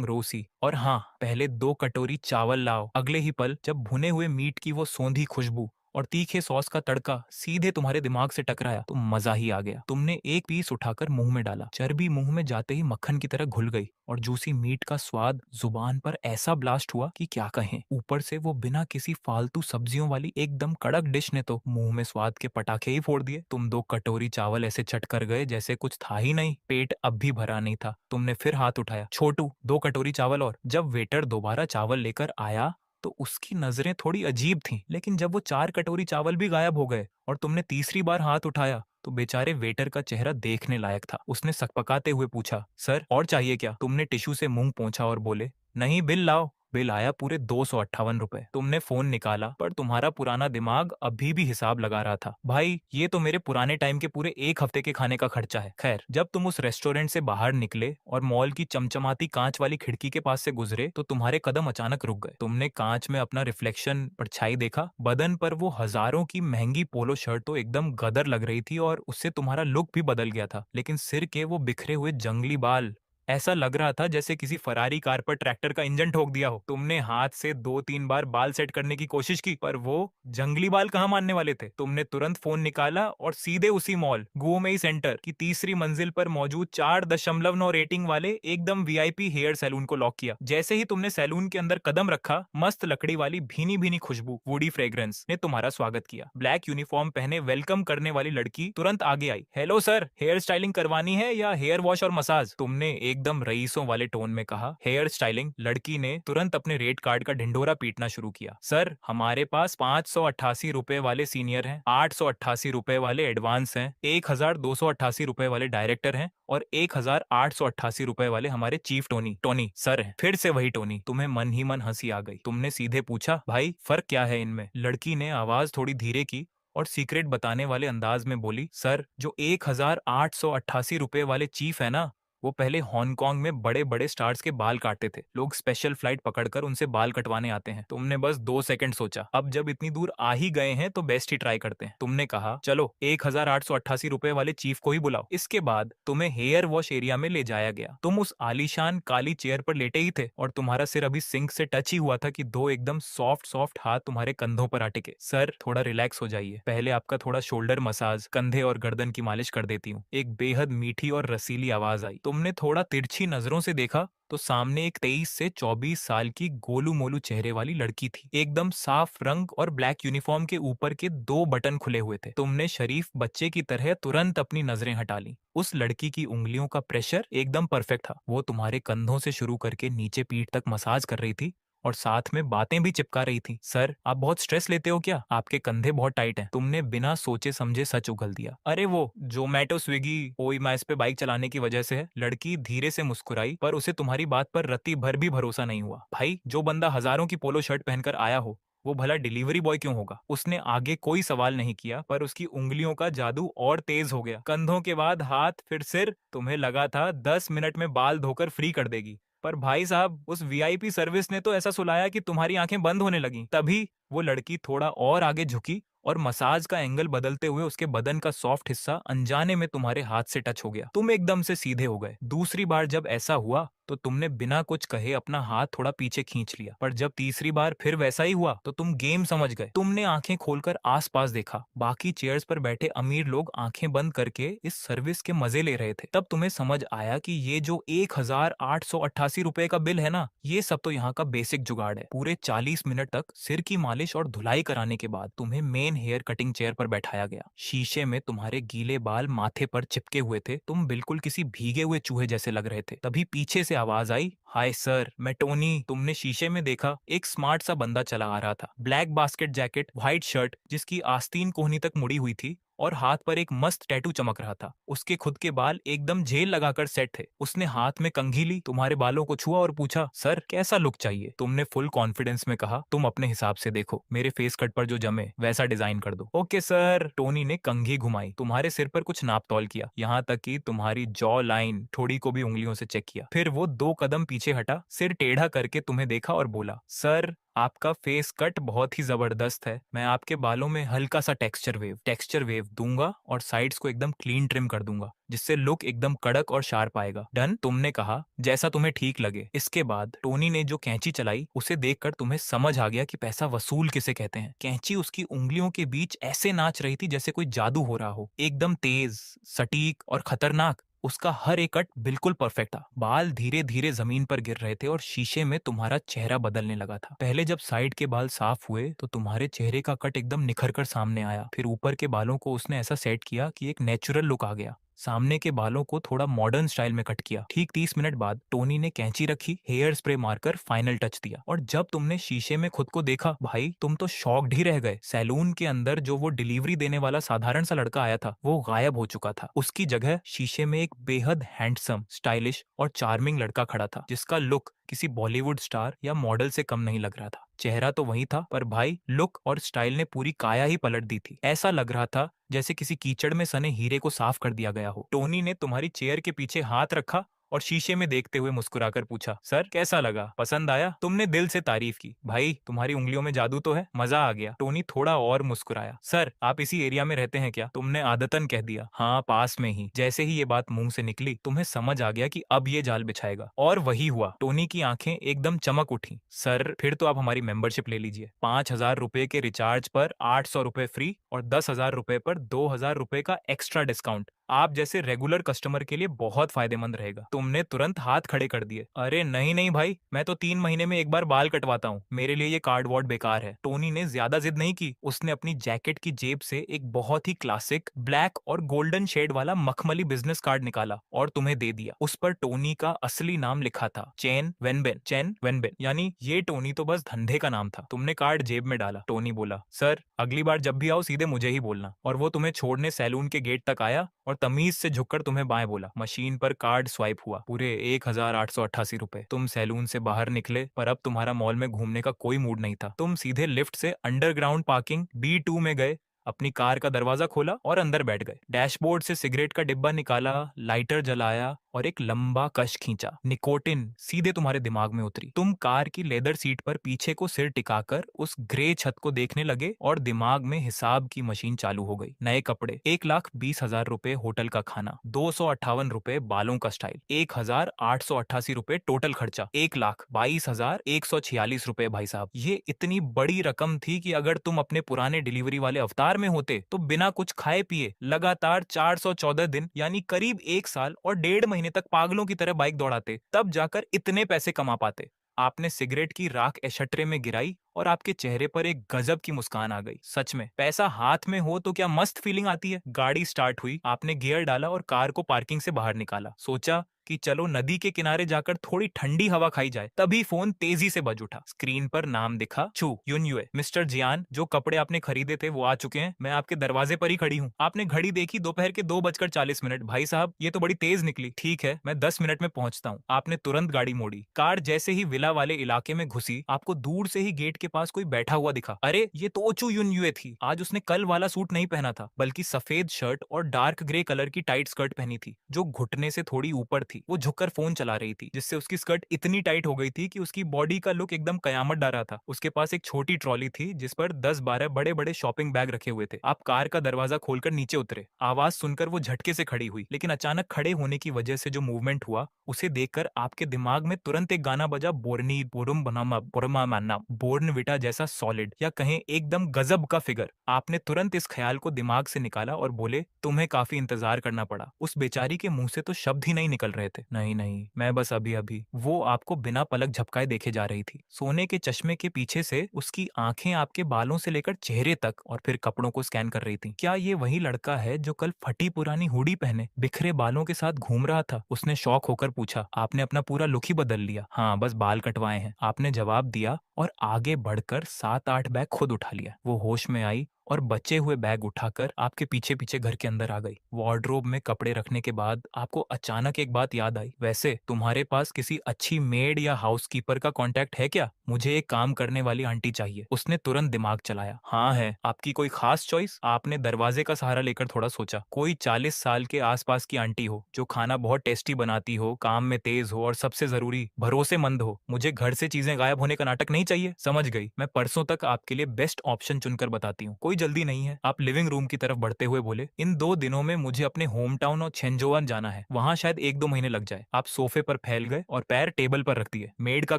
रोसी और हाँ, पहले 2 कटोरी चावल लाओ। अगले ही पल जब भुने हुए मीट की वो सौंधी खुशबू और तीखे सॉस का तड़का सीधे तुम्हारे दिमाग से टकराया तो मजा ही आ गया। तुमने एक पीस उठाकर मुंह में डाला, चर्बी मुंह में जाते ही मक्खन की तरह घुल गई और जूसी मीट का स्वाद जुबान पर ऐसा ब्लास्ट हुआ कि क्या कहें। ऊपर से वो बिना किसी फालतू सब्जियों वाली एकदम कड़क डिश ने तो मुंह में स्वाद के पटाखे ही फोड़ दिए। तुम 2 कटोरी चावल ऐसे चट कर गए जैसे कुछ था ही नहीं। पेट अब भी भरा नहीं था। तुमने फिर हाथ उठाया, छोटू 2 कटोरी चावल और। जब वेटर दोबारा चावल लेकर आया तो उसकी नजरें थोड़ी अजीब थीं, लेकिन जब वो 4 कटोरी चावल भी गायब हो गए और तुमने तीसरी बार हाथ उठाया तो बेचारे वेटर का चेहरा देखने लायक था। उसने सकपकाते हुए पूछा, सर और चाहिए क्या? तुमने टिश्यू से मुंह पोंछा और बोले, नहीं, बिल लाओ। बिल आया पूरे 258 रुपए। तुमने फोन निकाला पर तुम्हारा पुराना दिमाग अभी भी हिसाब लगा रहा था। भाई, ये तो मेरे पुराने टाइम के पूरे 1 हफ्ते के खाने का खर्चा है। खैर, जब तुम उस रेस्टोरेंट से बाहर निकले और मॉल की चमचमाती कांच वाली खिड़की के पास से गुजरे तो तुम्हारे कदम अचानक रुक गए। तुमने कांच में अपना रिफ्लेक्शन परछाई देखा। बदन पर वो हजारों की महंगी पोलो शर्ट तो एकदम गदर लग रही थी और उससे तुम्हारा लुक भी बदल गया था, लेकिन सिर के वो बिखरे हुए जंगली बाल, ऐसा लग रहा था जैसे किसी फरारी कार पर ट्रैक्टर का इंजन ठोक दिया हो। तुमने हाथ से 2-3 बार बाल सेट करने की कोशिश की पर वो जंगली बाल कहाँ मानने वाले थे। तुमने तुरंत फोन निकाला और सीधे उसी मॉल गुओमेई सेंटर की तीसरी मंजिल पर मौजूद 4.9 रेटिंग वाले एकदम वीआईपी हेयर सैलून को लॉक किया। जैसे ही तुमने सैलून के अंदर कदम रखा, मस्त लकड़ी वाली भीनी भीनी खुशबू वुडी फ्रेग्रेंस ने तुम्हारा स्वागत किया। ब्लैक यूनिफॉर्म पहने वेलकम करने वाली लड़की तुरंत आगे आई। हेलो सर, हेयर स्टाइलिंग करवानी है या हेयर वॉश और मसाज? तुमने एकदम रईसों वाले टोन में कहा, हेयर स्टाइलिंग। लड़की ने तुरंत अपने रेट कार्ड का ढिंढोरा पीटना शुरू किया। सर, हमारे पास 588 रुपए वाले सीनियर हैं, 888 रुपए वाले एडवांस हैं, 1288 रुपए वाले डायरेक्टर हैं और 1888 रुपए वाले हमारे चीफ टोनी टोनी सर हैं। फिर से वही टोनी। तुम्हें मन ही मन हंसी आ गई। तुमने सीधे पूछा, भाई फर्क क्या है इनमें? लड़की ने आवाज थोड़ी धीरे की और सीक्रेट बताने वाले अंदाज में बोली, सर, जो 1888 रुपए वाले चीफ है ना, वो पहले हांगकांग में बड़े बड़े स्टार्स के बाल काटते थे। लोग स्पेशल फ्लाइट पकड़कर उनसे बाल कटवाने आते हैं। तुमने बस 2 सेकंड सोचा, अब जब इतनी दूर आ ही गए हैं तो बेस्ट ही ट्राई करते हैं। तुमने कहा, चलो 1888 रुपए वाले चीफ को ही बुलाओ। इसके बाद तुम्हें हेयर वॉश एरिया में ले जाया गया। तुम उस आलीशान काली चेयर पर लेटे ही थे और तुम्हारा सिर अभी सिंक से टच ही हुआ था कि 2 एकदम सॉफ्ट सॉफ्ट हाथ तुम्हारे कंधों पर आ टिके। सर, थोड़ा रिलैक्स हो जाइए, पहले आपका थोड़ा शोल्डर मसाज, कंधे और गर्दन की मालिश कर देती हूँ। एक बेहद मीठी और रसीली आवाज आई। तुमने थोड़ा तिरछी नजरों से देखा तो सामने एक 23 से 24 साल की गोलू मोलू चेहरे वाली लड़की थी। एकदम साफ रंग और ब्लैक यूनिफॉर्म के ऊपर के 2 बटन खुले हुए थे। तुमने शरीफ बच्चे की तरह तुरंत अपनी नजरें हटा ली। उस लड़की की उंगलियों का प्रेशर एकदम परफेक्ट था। वो तुम्हारे कंधों से शुरू करके नीचे पीठ तक मसाज कर रही थी और साथ में बातें भी चिपका रही थी। सर, आप बहुत स्ट्रेस लेते हो क्या? आपके कंधे बहुत टाइट हैं। तुमने बिना सोचे समझे सच उगल दिया। अरे वो जोमेटो स्विगी ओईमास पे बाइक चलाने की वजह से है। लड़की धीरे से मुस्कुराई पर उसे तुम्हारी बात पर रत्ती भर भी भरोसा नहीं हुआ। भाई, जो बंदा हजारों की पोलो शर्ट पहनकर आया हो वो भला डिलीवरी बॉय क्यों होगा? उसने आगे कोई सवाल नहीं किया पर उसकी उंगलियों का जादू और तेज हो गया। कंधों के बाद हाथ, फिर सिर। तुम्हें लगा था 10 मिनट में बाल धोकर फ्री कर देगी, पर भाई साहब, उस वीआईपी सर्विस ने तो ऐसा सुलाया कि तुम्हारी आंखें बंद होने लगी। तभी वो लड़की थोड़ा और आगे झुकी और मसाज का एंगल बदलते हुए उसके बदन का सॉफ्ट हिस्सा अनजाने में तुम्हारे हाथ से टच हो गया। तुम एकदम से सीधे हो गए। दूसरी बार जब ऐसा हुआ तो तुमने बिना कुछ कहे अपना हाथ थोड़ा पीछे खींच लिया, पर जब तीसरी बार फिर वैसा ही हुआ तो तुम गेम समझ गए। तुमने आंखें खोलकर आसपास देखा। बाकी चेयर्स पर बैठे अमीर लोग आंखें बंद करके इस सर्विस के मजे ले रहे थे। तब तुम्हें समझ आया कि ये जो 1888 रुपए का बिल है ना, ये सब तो यहाँ का बेसिक जुगाड़ है। पूरे 40 मिनट तक सिर की मालिश और धुलाई कराने के बाद तुम्हें मेन हेयर कटिंग चेयर पर बैठाया गया। शीशे में तुम्हारे गीले बाल माथे पर चिपके हुए थे। तुम बिल्कुल किसी भीगे हुए चूहे जैसे लग रहे थे। तभी पीछे से आवाज आई, हाय सर, मैं टोनी। तुमने शीशे में देखा, एक स्मार्ट सा बंदा चला आ रहा था। Black basket jacket, white shirt जिसकी आस्तीन कोहनी तक मुड़ी हुई थी और हाथ पर एक मस्त टैटू चमक रहा था। उसके खुद के बाल एकदम झेल लगाकर सेट थे। उसने हाथ में कंघी ली, तुम्हारे बालों को छुआ और पूछा, सर कैसा लुक चाहिए? तुमने फुल कॉन्फिडेंस में कहा, तुम अपने हिसाब से देखो, मेरे फेस कट पर जो जमे वैसा डिजाइन कर दो। Okay sir. टोनी ने कंघी घुमाई, तुम्हारे सिर पर कुछ नाप तौल किया, यहाँ तक कि तुम्हारी जॉ लाइन ठोड़ी को भी उंगलियों से चेक किया। फिर वो 2 कदम पीछे हटा, सिर टेढ़ा करके तुम्हें देखा और बोला, सर आपका फेस कट बहुत ही जबरदस्त है। मैं आपके बालों में हल्का सा टेक्सचर वेव दूंगा और साइड्स को एकदम क्लीन ट्रिम कर दूंगा, जिससे लुक एकदम कड़क और शार्प आएगा। डन? तुमने कहा जैसा तुम्हें ठीक लगे। इसके बाद टोनी ने जो कैंची चलाई उसे देखकर तुम्हें समझ आ गया कि पैसा वसूल किसे कहते हैं। कैंची उसकी उंगलियों के बीच ऐसे नाच रही थी जैसे कोई जादू हो रहा हो, एकदम तेज, सटीक और खतरनाक। उसका हर एक कट बिल्कुल परफेक्ट था। बाल धीरे धीरे जमीन पर गिर रहे थे और शीशे में तुम्हारा चेहरा बदलने लगा था। पहले जब साइड के बाल साफ हुए तो तुम्हारे चेहरे का कट एकदम निखर कर सामने आया। फिर ऊपर के बालों को उसने ऐसा सेट किया कि एक नेचुरल लुक आ गया। सामने के बालों को थोड़ा मॉडर्न स्टाइल में कट किया। ठीक 30 मिनट बाद टोनी ने कैंची रखी, हेयर स्प्रे मारकर फाइनल टच दिया। और जब तुमने शीशे में खुद को देखा, भाई तुम तो शॉक्ड ही रह गए। सैलून के अंदर जो वो डिलीवरी देने वाला साधारण सा लड़का आया था वो गायब हो चुका था। उसकी जगह शीशे में एक बेहद हैंडसम, स्टाइलिश और चार्मिंग लड़का खड़ा था, जिसका लुक किसी बॉलीवुड स्टार या मॉडल से कम नहीं लग रहा था। चेहरा तो वही था, पर भाई लुक और स्टाइल ने पूरी काया ही पलट दी थी। ऐसा लग रहा था जैसे किसी कीचड़ में सने हीरे को साफ कर दिया गया हो। टोनी ने तुम्हारी चेयर के पीछे हाथ रखा और शीशे में देखते हुए मुस्कुराकर पूछा, सर कैसा लगा? पसंद आया? तुमने दिल से तारीफ की। भाई तुम्हारी उंगलियों में जादू तो है, मजा आ गया। टोनी थोड़ा और मुस्कुराया। सर आप इसी एरिया में रहते हैं क्या? तुमने आदतन कह दिया। हाँ पास में ही। जैसे ही ये बात मुंह से निकली तुम्हें समझ आ गया कि अब ये जाल बिछाएगा, और वही हुआ। टोनी की आंखें एकदम चमक उठी। सर फिर तो आप हमारी मेंबरशिप ले लीजिए। 5,000 रुपए के रिचार्ज पर 800 रुपए फ्री और 10,000 रुपए पर 2,000 रुपए का एक्स्ट्रा डिस्काउंट आप जैसे रेगुलर कस्टमर के लिए बहुत फायदेमंद रहेगा। तुमने तुरंत हाथ खड़े कर दिए। अरे नहीं नहीं भाई, मैं तो 3 महीने में एक बार बाल कटवाता हूँ, मेरे लिए ये कार्ड वॉर्ड बेकार है। टोनी ने ज्यादा जिद नहीं की। उसने अपनी जैकेट की जेब से एक बहुत ही क्लासिक ब्लैक और गोल्डन शेड वाला मखमली बिजनेस कार्ड निकाला और तुम्हें दे दिया। उस पर टोनी का असली नाम लिखा था, चेन वेनबेन। यानी ये टोनी तो बस धंधे का नाम था। तुमने कार्ड जेब में डाला। टोनी बोला, सर अगली बार जब भी आओ सीधे मुझे ही बोलना। और वो तुम्हें छोड़ने सैलून के गेट तक आया और तमीज से झुककर तुम्हें बाएं बोला। मशीन पर कार्ड स्वाइप हुआ, पूरे 1,888 रुपए। तुम सैलून से बाहर निकले, पर अब तुम्हारा मॉल में घूमने का कोई मूड नहीं था। तुम सीधे लिफ्ट से अंडरग्राउंड पार्किंग B2 में गए, अपनी कार का दरवाजा खोला और अंदर बैठ गए। डैशबोर्ड से सिगरेट का डिब्बा निकाला, लाइटर जलाया और एक लंबा कश खींचा। निकोटिन सीधे तुम्हारे दिमाग में उतरी। तुम कार की लेदर सीट पर पीछे को सिर टिकाकर उस ग्रे छत को देखने लगे और दिमाग में हिसाब की मशीन चालू हो गई। नए कपड़े, 1,20,000 रुपए होटल का खाना, 258 रुपए बालों का स्टाइल, 1,888 रुपए टोटल खर्चा, 1,22,146 रुपए। भाई साहब ये इतनी बड़ी रकम थी कि अगर तुम अपने पुराने डिलीवरी वाले अवतार में होते तो बिना कुछ खाए पिए लगातार 414 दिन यानी करीब 1 साल और 1.5 महीने तक पागलों की तरह बाइक दौड़ाते, तब जाकर इतने पैसे कमा पाते। आपने सिगरेट की राख एशट्रे में गिराई और आपके चेहरे पर एक गजब की मुस्कान आ गई। सच में पैसा हाथ में हो तो क्या मस्त फीलिंग आती है। गाड़ी स्टार्ट हुई, आपने गियर डाला और कार को पार्किंग से बाहर निकाला। सोचा कि चलो नदी के किनारे जाकर थोड़ी ठंडी हवा खाई जाए। तभी फोन तेजी से बज उठा। स्क्रीन पर नाम दिखा, चू युनयुए। मिस्टर जियान, जो कपड़े आपने खरीदे थे वो आ चुके हैं, मैं आपके दरवाजे पर ही खड़ी हूँ। आपने घड़ी देखी, दोपहर के 2:40। भाई साहब ये तो बड़ी तेज निकली। ठीक है मैं 10 मिनट में पहुंचता हूँ। आपने तुरंत गाड़ी मोड़ी। कार जैसे ही विला वाले इलाके में घुसी, आपको दूर से ही गेट के पास कोई बैठा हुआ दिखा। अरे ये तो ओचू युनयुए थी। आज उसने कल वाला सूट नहीं पहना था, बल्कि सफेद शर्ट और डार्क ग्रे कलर की टाइट स्कर्ट पहनी थी, जो घुटने से थोड़ी ऊपर थी। वो झुककर फोन चला रही थी, जिससे उसकी स्कर्ट इतनी टाइट हो गई थी कि उसकी बॉडी का लुक एकदम कयामत डा रहा था। उसके पास एक छोटी ट्रॉली थी जिस पर 10-12 बड़े बड़े शॉपिंग बैग रखे हुए थे। आप कार का दरवाजा खोलकर नीचे उतरे। आवाज सुनकर वो झटके से खड़ी हुई, लेकिन अचानक खड़े होने की वजह से जो मूवमेंट हुआ उसे देखकर आपके दिमाग में तुरंत एक गाना बजा, बोर्नी बोरुम बनामा बोरमा मानना, बोर्नविटा जैसा सॉलिड या कहें एकदम गजब का फिगर। आपने तुरंत इस ख्याल को दिमाग से निकाला और बोले, तुम्हें काफी इंतजार करना पड़ा। उस बेचारी के मुंह से तो शब्द ही नहीं निकल रहे थे। नहीं नहीं मैं बस अभी अभी। वो आपको बिना पलक झपकाए देखे जा रही थी। सोने के चश्मे के पीछे से उसकी आंखें आपके बालों से लेकर चेहरे तक और फिर कपड़ों को स्कैन कर रही थी। क्या ये वही लड़का है जो कल फटी पुरानी हुडी पहने बिखरे बालों के साथ घूम रहा था? उसने शौक होकर पूछा। आपने अपना पूरा लुक ही बदल लिया? हाँ बस बाल कटवाए हैं, आपने जवाब दिया और आगे बढ़कर 7-8 बैग खुद उठा लिया। वो होश में आई और बचे हुए बैग उठाकर आपके पीछे पीछे घर के अंदर आ गई। वार्डरोब में कपड़े रखने के बाद आपको अचानक एक बात याद आई, वैसे तुम्हारे पास किसी अच्छी मेड या हाउसकीपर का कांटेक्ट है क्या? मुझे एक काम करने वाली आंटी चाहिए। उसने तुरंत दिमाग चलाया। हाँ है। आपकी कोई खास चॉइस? आपने दरवाजे का सहारा लेकर थोड़ा सोचा। कोई 40 साल के आसपास की आंटी हो जो खाना बहुत टेस्टी बनाती हो, काम में तेज हो और सबसे जरूरी भरोसेमंद हो। मुझे घर से चीजें गायब होने का नाटक नहीं चाहिए। समझ गई। मैं परसों तक आपके लिए बेस्ट ऑप्शन चुनकर बताती हूँ। कोई जल्दी नहीं है। आप लिविंग रूम की तरफ बढ़ते हुए बोले, इन 2 दिनों में मुझे अपने होम टाउन और छेंजोआन जाना है। वहां शायद 1-2 महीने लग जाए। आप सोफे पर फैल गए और पैर टेबल पर रख दिए। मेड का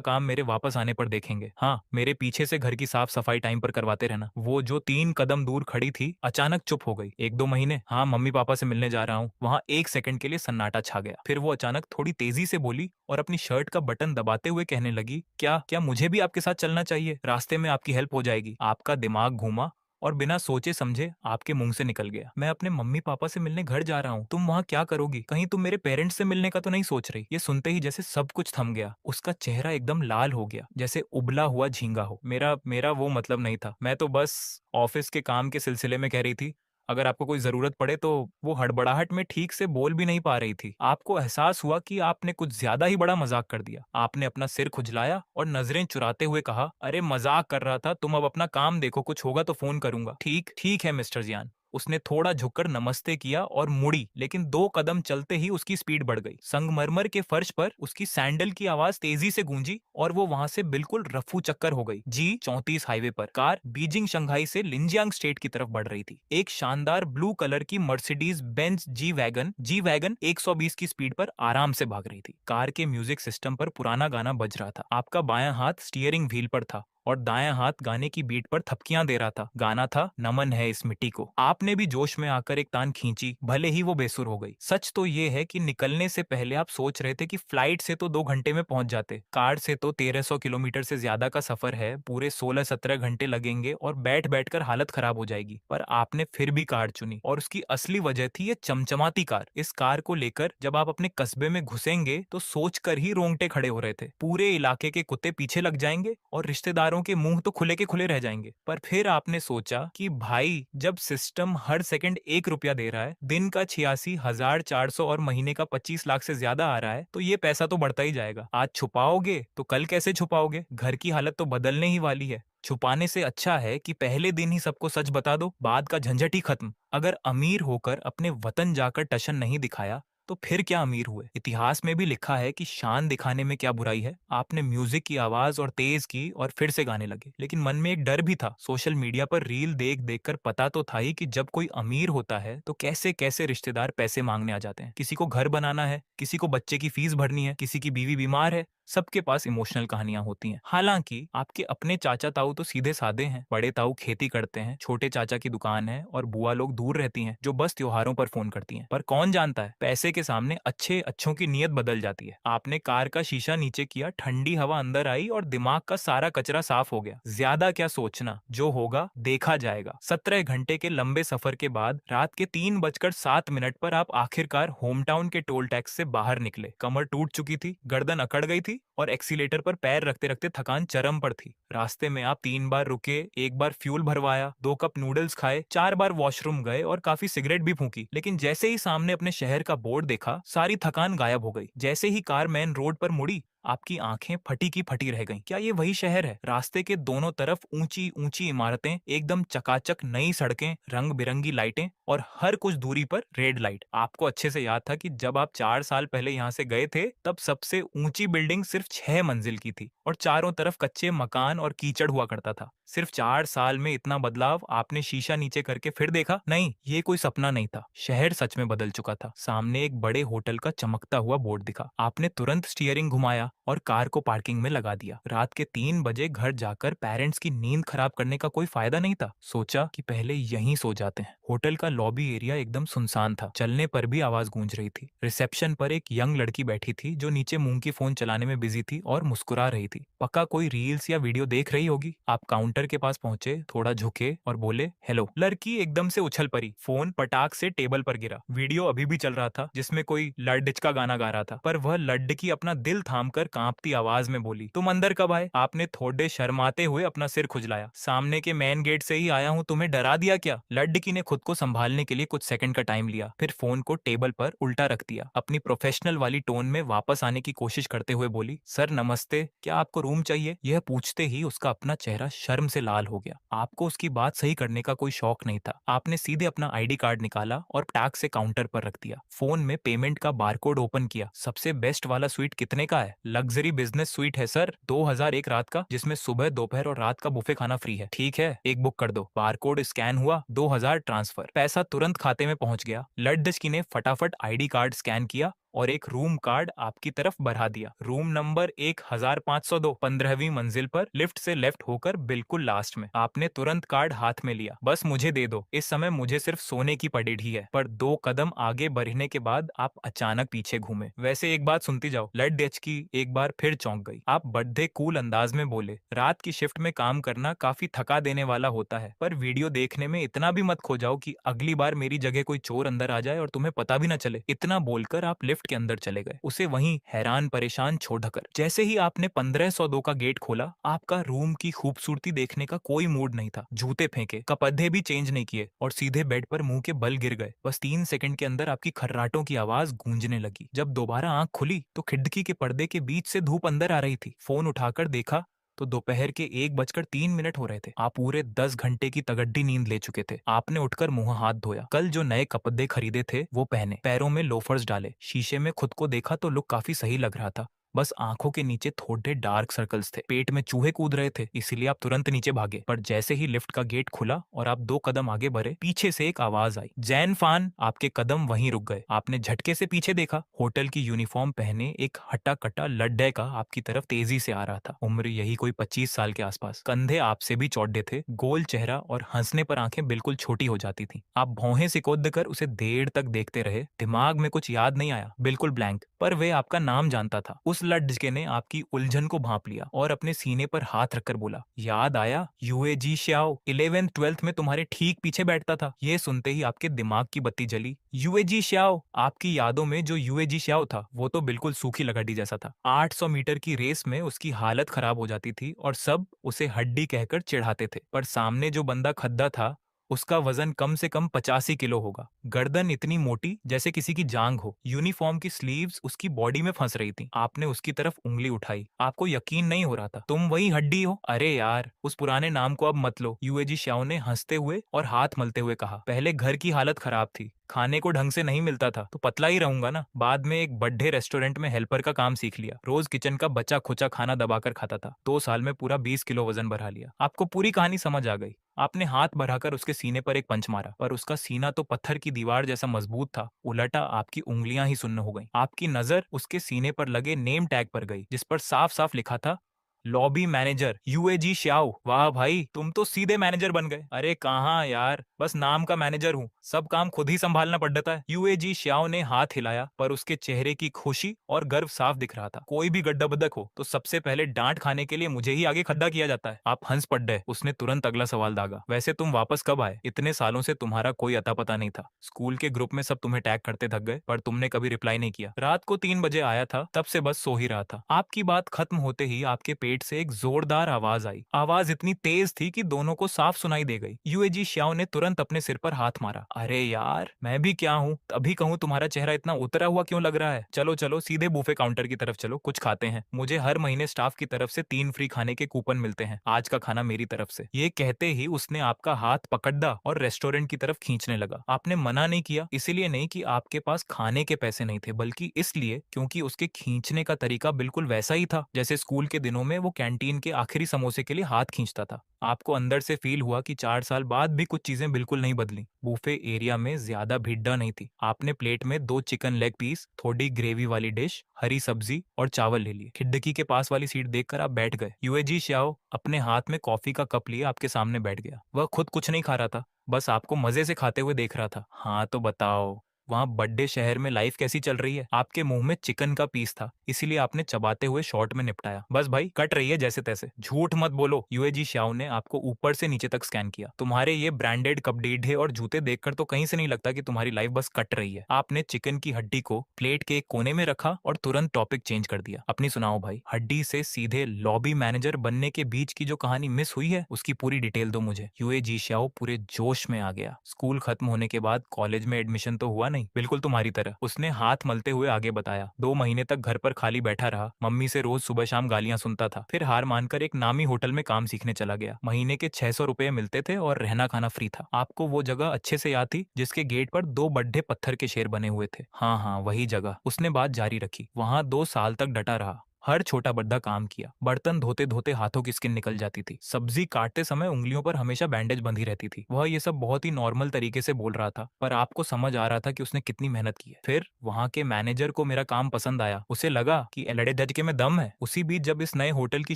काम मेरे वापस आने पर देखेंगे। हाँ, मेरे पीछे से घर की साफ सफाई टाइम पर करवाते रहना। वो जो 3 कदम दूर खड़ी थी अचानक चुप हो गई। 1-2 महीने? हाँ, मम्मी पापा से मिलने जा रहा हूँ। वहां 1 सेकंड के लिए सन्नाटा छा गया। फिर वो अचानक थोड़ी तेजी से बोली और अपनी शर्ट का बटन दबाते हुए कहने लगी, क्या क्या मुझे भी आपके साथ चलना चाहिए? रास्ते में आपकी हेल्प हो जाएगी। आपका दिमाग घूमा और बिना सोचे समझे आपके मुंह से निकल गया, मैं अपने मम्मी पापा से मिलने घर जा रहा हूँ। तुम वहाँ क्या करोगी? कहीं तुम मेरे पेरेंट्स से मिलने का तो नहीं सोच रही? ये सुनते ही जैसे सब कुछ थम गया। उसका चेहरा एकदम लाल हो गया, जैसे उबला हुआ झींगा हो। मेरा मेरा वो मतलब नहीं था। मैं तो बस ऑफिस के काम के सिलसिले में कह रही थी। अगर आपको कोई जरूरत पड़े तो। वो हड़बड़ाहट में ठीक से बोल भी नहीं पा रही थी। आपको एहसास हुआ कि आपने कुछ ज्यादा ही बड़ा मजाक कर दिया। आपने अपना सिर खुजलाया और नजरें चुराते हुए कहा, अरे मजाक कर रहा था, तुम अब अपना काम देखो, कुछ होगा तो फोन करूंगा। ठीक ठीक है मिस्टर जियान। उसने थोड़ा झुककर नमस्ते किया और मुड़ी, लेकिन 2 कदम चलते ही उसकी स्पीड बढ़ गई। संगमरमर के फर्श पर उसकी सैंडल की आवाज तेजी से गूंजी और वो वहां से बिल्कुल रफू चक्कर हो गई। G34 हाईवे पर कार बीजिंग शंघाई से लिंजियांग स्टेट की तरफ बढ़ रही थी। एक शानदार ब्लू कलर की मर्सिडीज बेंज जी वैगन 120 की स्पीड पर आराम से भाग रही थी। कार के म्यूजिक सिस्टम पर पुराना गाना बज रहा था। आपका बायां हाथ स्टीयरिंग व्हील पर था और दायां हाथ गाने की बीट पर थपकियां दे रहा था। गाना था नमन है इस मिट्टी को। आपने भी जोश में आकर एक तान खींची, भले ही वो बेसुर हो गई। सच तो ये है कि निकलने से पहले आप सोच रहे थे कि फ्लाइट से तो 2 घंटे में पहुंच जाते, कार से तो 1300 किलोमीटर से ज्यादा का सफर है, पूरे 16-17 घंटे लगेंगे और बैठ बैठकर हालत खराब हो जाएगी। पर आपने फिर भी कार चुनी और उसकी असली वजह थी ये चमचमाती कार। इस कार को लेकर जब आप अपने कस्बे में घुसेंगे तो सोचकर ही रोंगटे खड़े हो रहे थे। पूरे इलाके के कुत्ते पीछे लग जाएंगे और रिश्तेदारों के मुंह तो खुले के खुले रह जाएंगे। पर फिर आपने सोचा कि भाई, जब सिस्टम हर सेकंड 1 रुपया दे रहा है, दिन का 86,400 और महीने का 25 लाख से ज्यादा आ रहा है, तो ये पैसा तो बढ़ता ही जाएगा। आज छुपाओगे तो कल कैसे छुपाओगे? घर की हालत तो बदलने ही वाली है। छुपाने से अच्छा है कि पहले दिन ही सबको सच बता दो, बाद का झंझट ही खत्म। अगर अमीर होकर अपने वतन जाकर टशन नहीं दिखाया तो फिर क्या अमीर हुए? इतिहास में भी लिखा है कि शान दिखाने में क्या बुराई है। आपने म्यूजिक की आवाज और तेज की और फिर से गाने लगे, लेकिन मन में एक डर भी था। सोशल मीडिया पर रील देख देख कर पता तो था ही कि जब कोई अमीर होता है तो कैसे कैसे रिश्तेदार पैसे मांगने आ जाते हैं। किसी को घर बनाना है, किसी को बच्चे की फीस भरनी है, किसी की बीवी बीमार है। सबके पास इमोशनल कहानियां होती हैं। हालांकि आपके अपने चाचा ताऊ तो सीधे साधे हैं। बड़े ताऊ खेती करते हैं, छोटे चाचा की दुकान है और बुआ लोग दूर रहती हैं जो बस त्योहारों पर फोन करती हैं। पर कौन जानता है, पैसे के सामने अच्छे अच्छों की नीयत बदल जाती है। आपने कार का शीशा नीचे किया, ठंडी हवा अंदर आई और दिमाग का सारा कचरा साफ हो गया। ज्यादा क्या सोचना, जो होगा देखा जाएगा। 17 घंटे के लंबे सफर के बाद रात के 3:07 पर आप आखिरकार होम टाउन के टोल टैक्स से बाहर निकले। कमर टूट चुकी थी, गर्दन अकड़ गई थी और एक्सीलेटर पर पैर रखते रखते थकान चरम पर थी। रास्ते में आप 3 बार रुके, 1 बार फ्यूल भरवाया, 2 कप नूडल्स खाए, 4 बार वॉशरूम गए और काफी सिगरेट भी फूंकी। लेकिन जैसे ही सामने अपने शहर का बोर्ड देखा, सारी थकान गायब हो गई। जैसे ही कार मेन रोड पर मुड़ी, आपकी आंखें फटी की फटी रह गईं। क्या ये वही शहर है? रास्ते के दोनों तरफ ऊंची ऊंची इमारतें, एकदम चकाचक नई सड़कें, रंग बिरंगी लाइटें और हर कुछ दूरी पर रेड लाइट। आपको अच्छे से याद था कि जब आप 4 साल पहले यहाँ से गए थे तब सबसे ऊंची बिल्डिंग सिर्फ 6 मंजिल की थी और चारों तरफ कच्चे मकान और कीचड़ हुआ करता था। सिर्फ 4 साल में इतना बदलाव। आपने शीशा नीचे करके फिर देखा, नहीं, ये कोई सपना नहीं था। शहर सच में बदल चुका था। सामने एक बड़े होटल का चमकता हुआ बोर्ड दिखा। आपने तुरंत स्टीयरिंग घुमाया और कार को पार्किंग में लगा दिया। रात के 3 बजे घर जाकर पेरेंट्स की नींद खराब करने का कोई फायदा नहीं था। सोचा कि पहले यहीं सो जाते हैं। होटल का लॉबी एरिया एकदम सुनसान था। चलने पर भी आवाज गूंज रही थी। रिसेप्शन पर एक यंग लड़की बैठी थी जो नीचे मुंह की फोन चलाने में बिजी थी और मुस्कुरा रही थी। पक्का कोई रील्स या वीडियो देख रही होगी। आप काउंटर के पास पहुंचे, थोड़ा झुके और बोले, हेलो। लड़की एकदम से उछल पड़ी। फोन पटाख से टेबल पर गिरा। वीडियो अभी भी चल रहा था जिसमें कोई लड्डिच का गाना गा रहा था, पर वह लड्डकी अपना दिल थाम उठकर कांपती आवाज में बोली, तुम अंदर कब आए? आपने थोड़े शर्माते हुए अपना सिर खुजलाया। सामने के मेन गेट से ही आया हूँ, तुम्हें डरा दिया क्या? लड़की ने खुद को संभालने के लिए कुछ सेकंड का टाइम लिया, फिर फोन को टेबल पर उल्टा रख दिया। अपनी प्रोफेशनल वाली टोन में वापस आने की कोशिश करते हुए बोली, सर नमस्ते, क्या आपको रूम चाहिए? यह पूछते ही उसका अपना चेहरा शर्म से लाल हो गया। आपको उसकी बात सही करने का कोई शौक नहीं था। आपने सीधे अपना आईडी कार्ड निकाला और टैग से काउंटर पर रख दिया। फोन में पेमेंट का बारकोड ओपन किया। सबसे बेस्ट वाला स्वीट कितने का है? लग्जरी बिजनेस स्वीट है सर, 2001 रात का, जिसमें सुबह दोपहर और रात का बुफे खाना फ्री है। ठीक है, एक बुक कर दो। बारकोड स्कैन हुआ, 2000 ट्रांसफर। पैसा तुरंत खाते में पहुंच गया। लड़की ने फटाफट आईडी कार्ड स्कैन किया और एक रूम कार्ड आपकी तरफ बढ़ा दिया। रूम नंबर 1502, 15वीं मंजिल पर, लिफ्ट से लेफ्ट होकर बिल्कुल लास्ट में। आपने तुरंत कार्ड हाथ में लिया। बस मुझे दे दो, इस समय मुझे सिर्फ सोने की पड़ी ही है। पर 2 कदम आगे बढ़ने के बाद आप अचानक पीछे घूमे। वैसे एक बात सुनती जाओ। लड़की एक बार फिर चौंक गई। आप बड़े कूल अंदाज में बोले, रात की शिफ्ट में काम करना काफी थका देने वाला होता है, पर वीडियो देखने में इतना भी मत खो जाओ कि अगली बार मेरी जगह कोई चोर अंदर आ जाए और तुम्हें पता भी न चले। इतना बोलकर आप लिफ्ट के अंदर चले गए, उसे वहीं हैरान परेशान छोड़कर। जैसे ही आपने 1502 का गेट खोला, आपका रूम की खूबसूरती देखने का कोई मूड नहीं था। जूते फेंके, कपड़े भी चेंज नहीं किए और सीधे बेड पर मुंह के बल गिर गए। बस 3 सेकंड के अंदर आपकी खर्राटों की आवाज गूंजने लगी। जब दोबारा आंख खुली तो खिड़की के पर्दे के बीच से धूप अंदर आ रही थी। फोन उठाकर देखा तो दोपहर के 1:03 हो रहे थे। आप पूरे 10 घंटे की तगड्डी नींद ले चुके थे। आपने उठकर मुंह हाथ धोया। कल जो नए कपड़े खरीदे थे वो पहने, पैरों में लोफर्स डाले, शीशे में खुद को देखा तो लुक काफी सही लग रहा था। बस आंखों के नीचे थोड़े डार्क सर्कल्स थे। पेट में चूहे कूद रहे थे, इसीलिए आप तुरंत नीचे भागे। पर जैसे ही लिफ्ट का गेट खुला और आप 2 कदम आगे बढ़े, पीछे से एक आवाज आई, जैन फान। आपके कदम वहीं रुक गए। आपने झटके से पीछे देखा। होटल की यूनिफॉर्म पहने एक हटा कटा लड्डे का आपकी तरफ तेजी से आ रहा था। उम्र यही कोई 25 साल के आसपास। कंधे आपसे भी चौड़े थे, गोल चेहरा और हंसने पर आंखें बिल्कुल छोटी हो जाती थी। आप भौहें सिकोड़ कर उसे देर तक देखते रहे। दिमाग में कुछ याद नहीं आया, बिल्कुल ब्लैंक। पर वे आपका नाम जानता था। उस लड़के ने आपकी उलझन को भांप लिया और अपने सीने पर हाथ रखकर बोला, याद आया, यूएजी श्याओ, 11th 12th में तुम्हारे ठीक पीछे बैठता था। ये सुनते ही आपके दिमाग की बत्ती जली। यूएजी श्याओ। आपकी यादों में जो यूएजी श्याओ था वो तो बिल्कुल सूखी लकड़ी जैसा था। 800 मीटर की रेस में उसकी हालत खराब हो जाती थी और सब उसे हड्डी कहकर चिढ़ाते थे। पर सामने जो बंदा खद्दा था, उसका वजन कम से कम 85 किलो होगा। गर्दन इतनी मोटी जैसे किसी की जांग हो। यूनिफॉर्म की स्लीव्स उसकी बॉडी में फंस रही थी। आपने उसकी तरफ उंगली उठाई। आपको यकीन नहीं हो रहा था, तुम वही हड्डी हो? अरे यार, उस पुराने नाम को अब मत लो, यूएजी श्याओ ने हंसते हुए और हाथ मलते हुए कहा। पहले घर की हालत खराब थी, खाने को ढंग से नहीं मिलता था तो पतला ही रहूंगा ना। बाद में एक बड़े रेस्टोरेंट में हेल्पर का काम सीख लिया। रोज किचन का बचा खुचा खाना दबाकर खाता था। 2 साल में पूरा 20 किलो वजन बढ़ा लिया। आपको पूरी कहानी समझ आ गई। आपने हाथ बढ़ाकर उसके सीने पर एक पंच मारा, पर उसका सीना तो पत्थर की दीवार जैसा मजबूत था। उलटा आपकी उंगलियां ही सुन्न हो गईं। आपकी नजर उसके सीने पर लगे नेम टैग पर गई, जिस पर साफ साफ लिखा था, लॉबी मैनेजर यूएजी श्याओ। वाह भाई, तुम तो सीधे मैनेजर बन गए। अरे कहाँ यार, बस नाम का मैनेजर हूँ, सब काम खुद ही संभालना पड़ता है। यूएजी श्याओ ने हाथ हिलाया, पर उसके चेहरे की खुशी और गर्व साफ दिख रहा था। कोई भी गड्ढा बदक हो तो सबसे पहले डांट खाने के लिए मुझे ही आगे खड्डा किया जाता है। आप हंस पड़े। उसने तुरंत अगला सवाल दागा, वैसे तुम वापस कब आए? इतने सालों से तुम्हारा कोई अता पता नहीं था। स्कूल के ग्रुप में सब तुम्हें टैग करते थक गए, पर तुमने कभी रिप्लाई नहीं किया। रात को 3 बजे आया था, तब से बस सो ही रहा था। आपकी बात खत्म होते ही आपके पेट से एक जोरदार आवाज आई। आवाज इतनी तेज थी कि दोनों को साफ सुनाई दे गई। यूएजी श्याओ ने तुरंत अपने सिर पर हाथ मारा। अरे यार, मैं भी क्या हूँ, अभी कहूँ तुम्हारा चेहरा इतना उतरा हुआ क्यों लग रहा है? चलो चलो, सीधे बुफे काउंटर की तरफ चलो, कुछ खाते हैं। मुझे हर महीने स्टाफ की तरफ से 3 फ्री खाने के कूपन मिलते हैं। आज का खाना मेरी तरफ से। ये कहते ही उसने आपका हाथ पकड़ा और रेस्टोरेंट की तरफ खींचने लगा। आपने मना नहीं किया, इसीलिए नहीं कि आपके पास खाने के पैसे नहीं थे, बल्कि इसलिए क्योंकि उसके खींचने का तरीका बिल्कुल वैसा ही था जैसे स्कूल के दिनों में वो कैंटीन के आखिरी समोसे के लिए हाथ खींचता था। आपको अंदर से फील हुआ कि 4 साल बाद भी कुछ चीजें बिल्कुल नहीं बदली। बूफे एरिया में ज्यादा भीड़ नहीं थी। आपने प्लेट में 2 चिकन लेग पीस, थोड़ी ग्रेवी वाली डिश, हरी सब्जी और चावल ले लिए। खिड़की के पास वाली सीट देखकर आप बैठ गए। यूएजी श्याओ अपने हाथ में कॉफी का कप लिए आपके सामने बैठ गया। वह खुद कुछ नहीं खा रहा था, बस आपको मजे से खाते हुए देख रहा था। हाँ तो बताओ, वहाँ बर्थडे शहर में लाइफ कैसी चल रही है? आपके मुंह में चिकन का पीस था, इसीलिए आपने चबाते हुए शॉर्ट में निपटाया। बस भाई कट रही है जैसे तैसे। झूठ मत बोलो। यूएजी श्याओ ने आपको ऊपर से नीचे तक स्कैन किया। तुम्हारे ये ब्रांडेड कपड़े और जूते देखकर तो कहीं से नहीं लगता कि तुम्हारी लाइफ बस कट रही है। आपने चिकन की हड्डी को प्लेट के एक कोने में रखा और तुरंत टॉपिक चेंज कर दिया। अपनी सुनाओ भाई। हड्डी से सीधे लॉबी मैनेजर बनने के बीच की जो कहानी मिस हुई है, उसकी पूरी डिटेल दो मुझे। यूएजी श्याओ पूरे जोश में आ गया। स्कूल खत्म होने के बाद कॉलेज में एडमिशन तो हुआ नहीं, बिल्कुल तुम्हारी तरह। उसने हाथ मलते हुए आगे बताया। 2 महीने तक घर पर खाली बैठा रहा, मम्मी से रोज सुबह शाम गालियां सुनता था। फिर हार मानकर एक नामी होटल में काम सीखने चला गया। महीने के 600 रुपए मिलते थे और रहना खाना फ्री था। आपको वो जगह अच्छे से याद थी जिसके गेट पर 2 बड्ढे पत्थर के शेर बने हुए थे? हाँ हाँ, वही जगह। उसने बात जारी रखी। वहां 2 साल तक डटा रहा, हर छोटा बड़ा काम किया। बर्तन धोते धोते हाथों की स्किन निकल जाती थी, सब्जी काटते समय उंगलियों पर हमेशा बैंडेज बंधी रहती थी। वह ये सब बहुत ही नॉर्मल तरीके से बोल रहा था, पर आपको समझ आ रहा था कि उसने कितनी मेहनत की है। फिर वहां के मैनेजर को मेरा काम पसंद आया। उसे लगा कि एलड़े झटके में दम है। उसी बीच जब इस नए होटल की